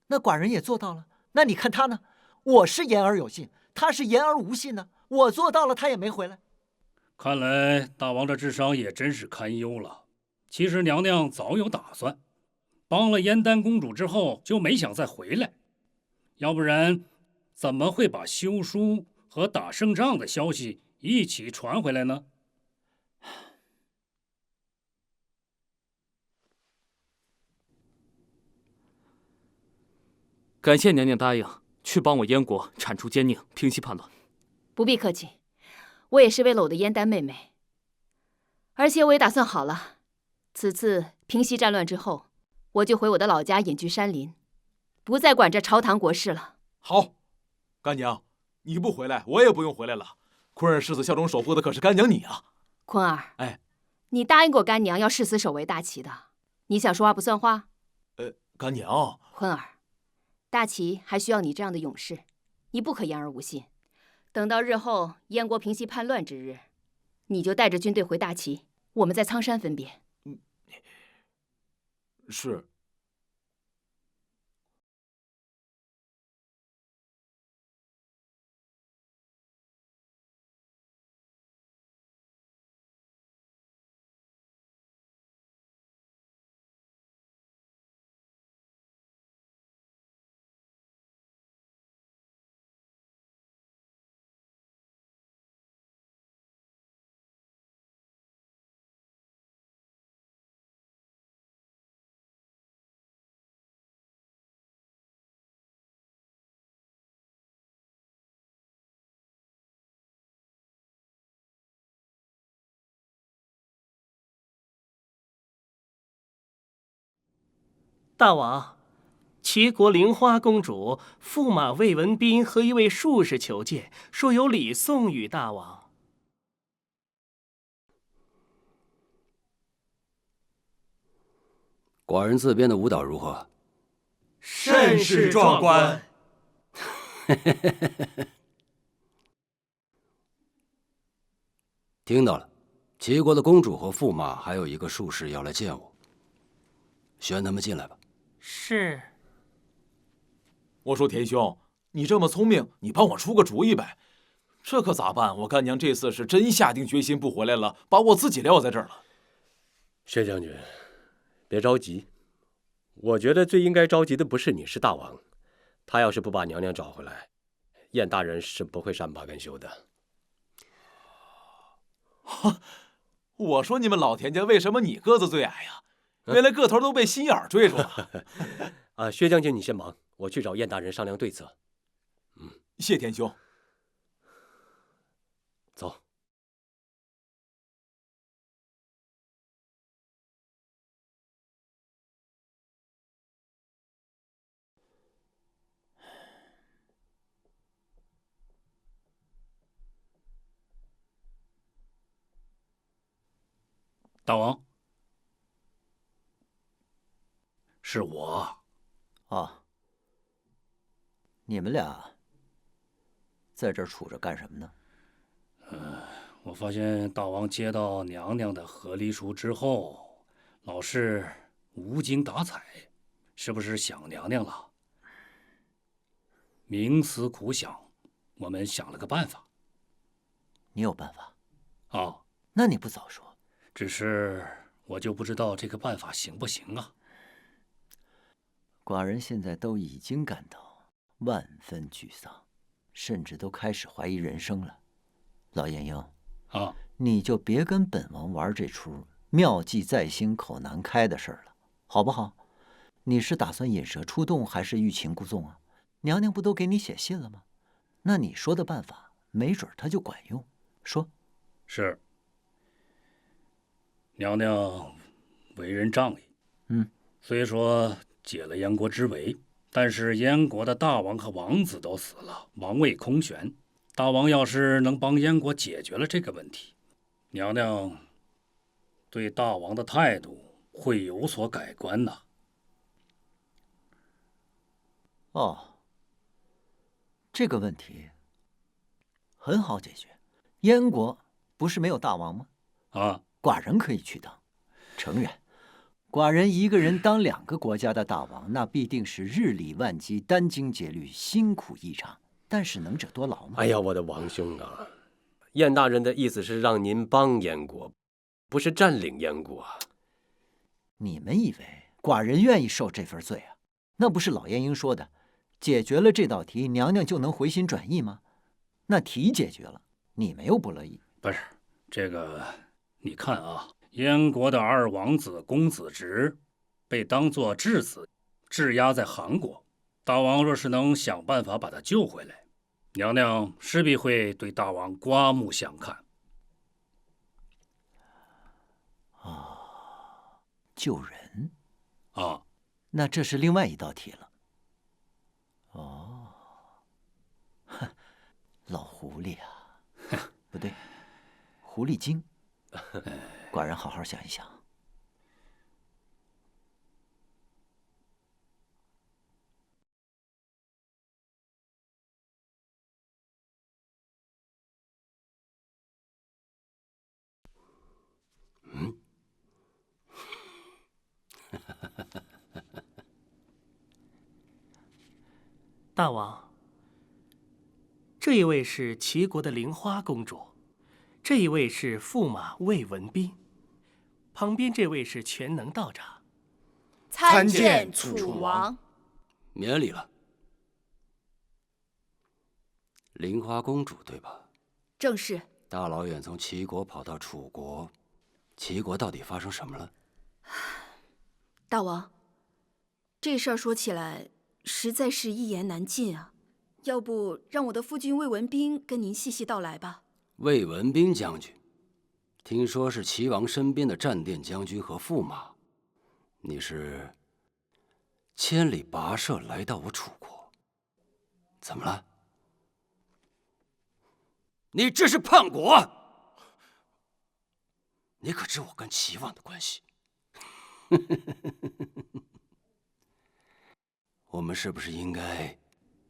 那寡人也做到了。那你看她呢？我是言而有信，她是言而无信呢。我做到了，她也没回来。看来大王的智商也真是堪忧了。其实娘娘早有打算，帮了燕丹公主之后就没想再回来，要不然怎么会把休书和打胜仗的消息一起传回来呢？感谢娘娘答应去帮我燕国铲除奸佞，平息叛乱。不必客气，我也是为了我的燕丹妹妹，而且我也打算好了，此次平息战乱之后，我就回我的老家隐居山林，不再管这朝堂国事了。好，干娘，你不回来，我也不用回来了。坤儿誓死效忠守护的可是干娘你啊！坤儿，哎，你答应过干娘要誓死守卫大齐的，你想说话不算话？干娘，坤儿，大齐还需要你这样的勇士，你不可言而无信。等到日后燕国平息叛乱之日，你就带着军队回大齐，我们在苍山分别。是。大王，齐国灵花公主、驸马魏文斌和一位术士求见，说有礼送与大王。寡人自编的舞蹈如何？甚是壮观。听到了，齐国的公主和驸马还有一个术士要来见我，宣他们进来吧。是。我说田兄，你这么聪明，你帮我出个主意呗。这可咋办？我干娘这次是真下定决心不回来了，把我自己撂在这儿了。薛将军，别着急，我觉得最应该着急的不是你，是大王。他要是不把娘娘找回来，燕大人是不会善罢甘休的。我说你们老田家为什么你个子最矮呀？原来个头都被心眼儿坠住了。薛将军你先忙，我去找燕大人商量对策。谢田兄。走。大王，是我。啊，你们俩在这儿杵着干什么呢？我发现大王接到娘娘的和离书之后，老是无精打采，是不是想娘娘了？冥思苦想，我们想了个办法。你有办法？哦，那你不早说。只是我就不知道这个办法行不行啊。寡人现在都已经感到万分沮丧，甚至都开始怀疑人生了。老晏婴啊，你就别跟本王玩这出妙计在心口难开的事儿了，好不好？你是打算引蛇出洞，还是欲擒故纵啊？娘娘不都给你写信了吗？那你说的办法，没准它就管用。说。是。娘娘为人仗义，虽说解了燕国之围，但是燕国的大王和王子都死了，王位空悬。大王要是能帮燕国解决了这个问题，娘娘对大王的态度会有所改观呐。哦，这个问题很好解决。燕国不是没有大王吗？啊，寡人可以去当。诚然，寡人一个人当2个国家的大王，那必定是日理万机、殚精竭虑、辛苦异常。但是能者多劳嘛。哎呀，我的王兄啊，燕大人的意思是让您帮燕国，不是占领燕国。你们以为寡人愿意受这份罪啊？那不是老晏婴说的，解决了这道题，娘娘就能回心转意吗？那题解决了，你们又不乐意。不是这个，你看啊，燕国的2王子公子直被当作质子质押在韩国，大王若是能想办法把他救回来，娘娘势必会对大王刮目相看。救人啊，那这是另外一道题了。哦，哼，老狐狸啊，不对，狐狸精。寡人好好想一想。大王，这一位是齐国的玲花公主，这一位是驸马魏文斌，旁边这位是全能道长。参见楚王。免礼了。玲花公主对吧？正是。大老远从齐国跑到楚国，齐国到底发生什么了？大王，这事儿说起来实在是一言难尽啊。要不让我的夫君魏文斌跟您细细道来吧。魏文斌将军，听说是齐王身边的战殿将军和驸马，你是千里跋涉来到我楚国，怎么了？你这是叛国！你可知我跟齐王的关系？我们是不是应该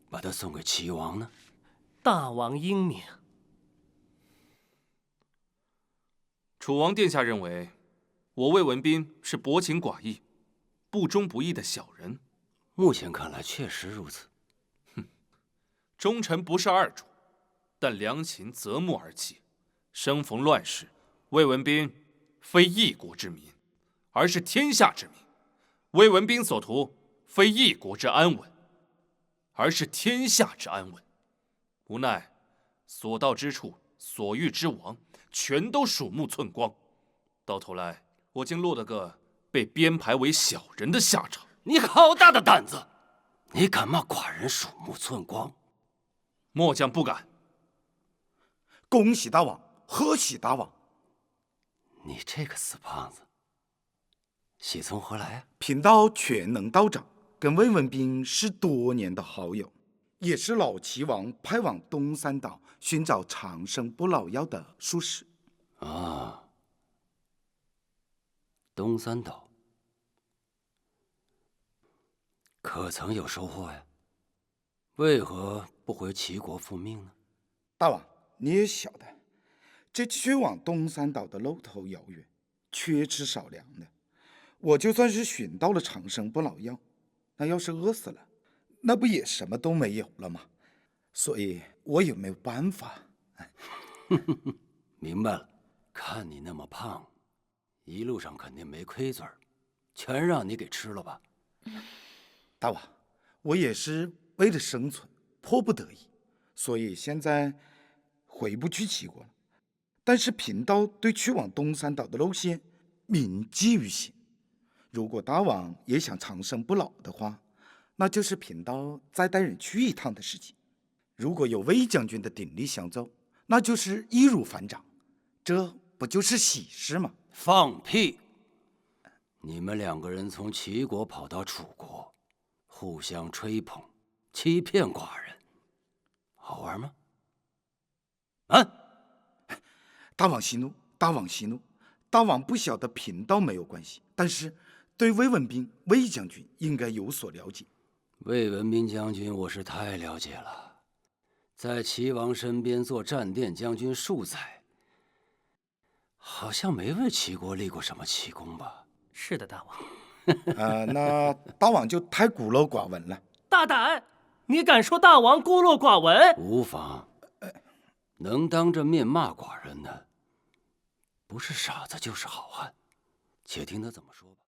把他送给齐王呢？大王英明。楚王殿下认为，我魏文斌是薄情寡义、不忠不义的小人。目前看来确实如此。忠臣不是二主，但良禽择木而栖。生逢乱世，魏文斌非一国之民，而是天下之民。魏文斌所图，非一国之安稳，而是天下之安稳。无奈所到之处，所遇之王，全都鼠目寸光。到头来，我竟落得个被编排为小人的下场。你好大的胆子！你敢骂寡人鼠目寸光？末将不敢。恭喜大王，贺喜大王！你这个死胖子，喜从何来啊？贫道全能道长跟魏文斌是多年的好友，也是老齐王派往东山岛寻找长生不老药的术士。啊，东山岛可曾有收获呀？为何不回齐国复命呢？大王，你也晓得，这去往东山岛的路途遥远，缺吃少粮的。我就算是寻到了长生不老药，那要是饿死了，那不也什么都没有了吗？所以我也没有办法。明白了，看你那么胖，一路上肯定没亏嘴儿，全让你给吃了吧？大王，我也是为了生存，迫不得已，所以现在回不去齐国了。但是贫道对去往东山岛的路线铭记于心。如果大王也想长生不老的话，那就是贫道再带人去一趟的事情。如果有魏将军的鼎力相奏，那就是易如反掌，这不就是喜事吗？放屁！你们2个人从齐国跑到楚国，互相吹捧，欺骗寡人，好玩吗？啊！大王息怒，大王息怒，大王不晓得贫道没有关系，但是对魏文斌魏将军应该有所了解。魏文斌将军我是太了解了，在齐王身边做战殿将军数载，好像没为齐国立过什么奇功吧？是的，大王。那大王就太孤陋寡闻了。大胆！你敢说大王孤陋寡闻？无妨，能当着面骂寡人的，不是傻子就是好汉。且听他怎么说吧。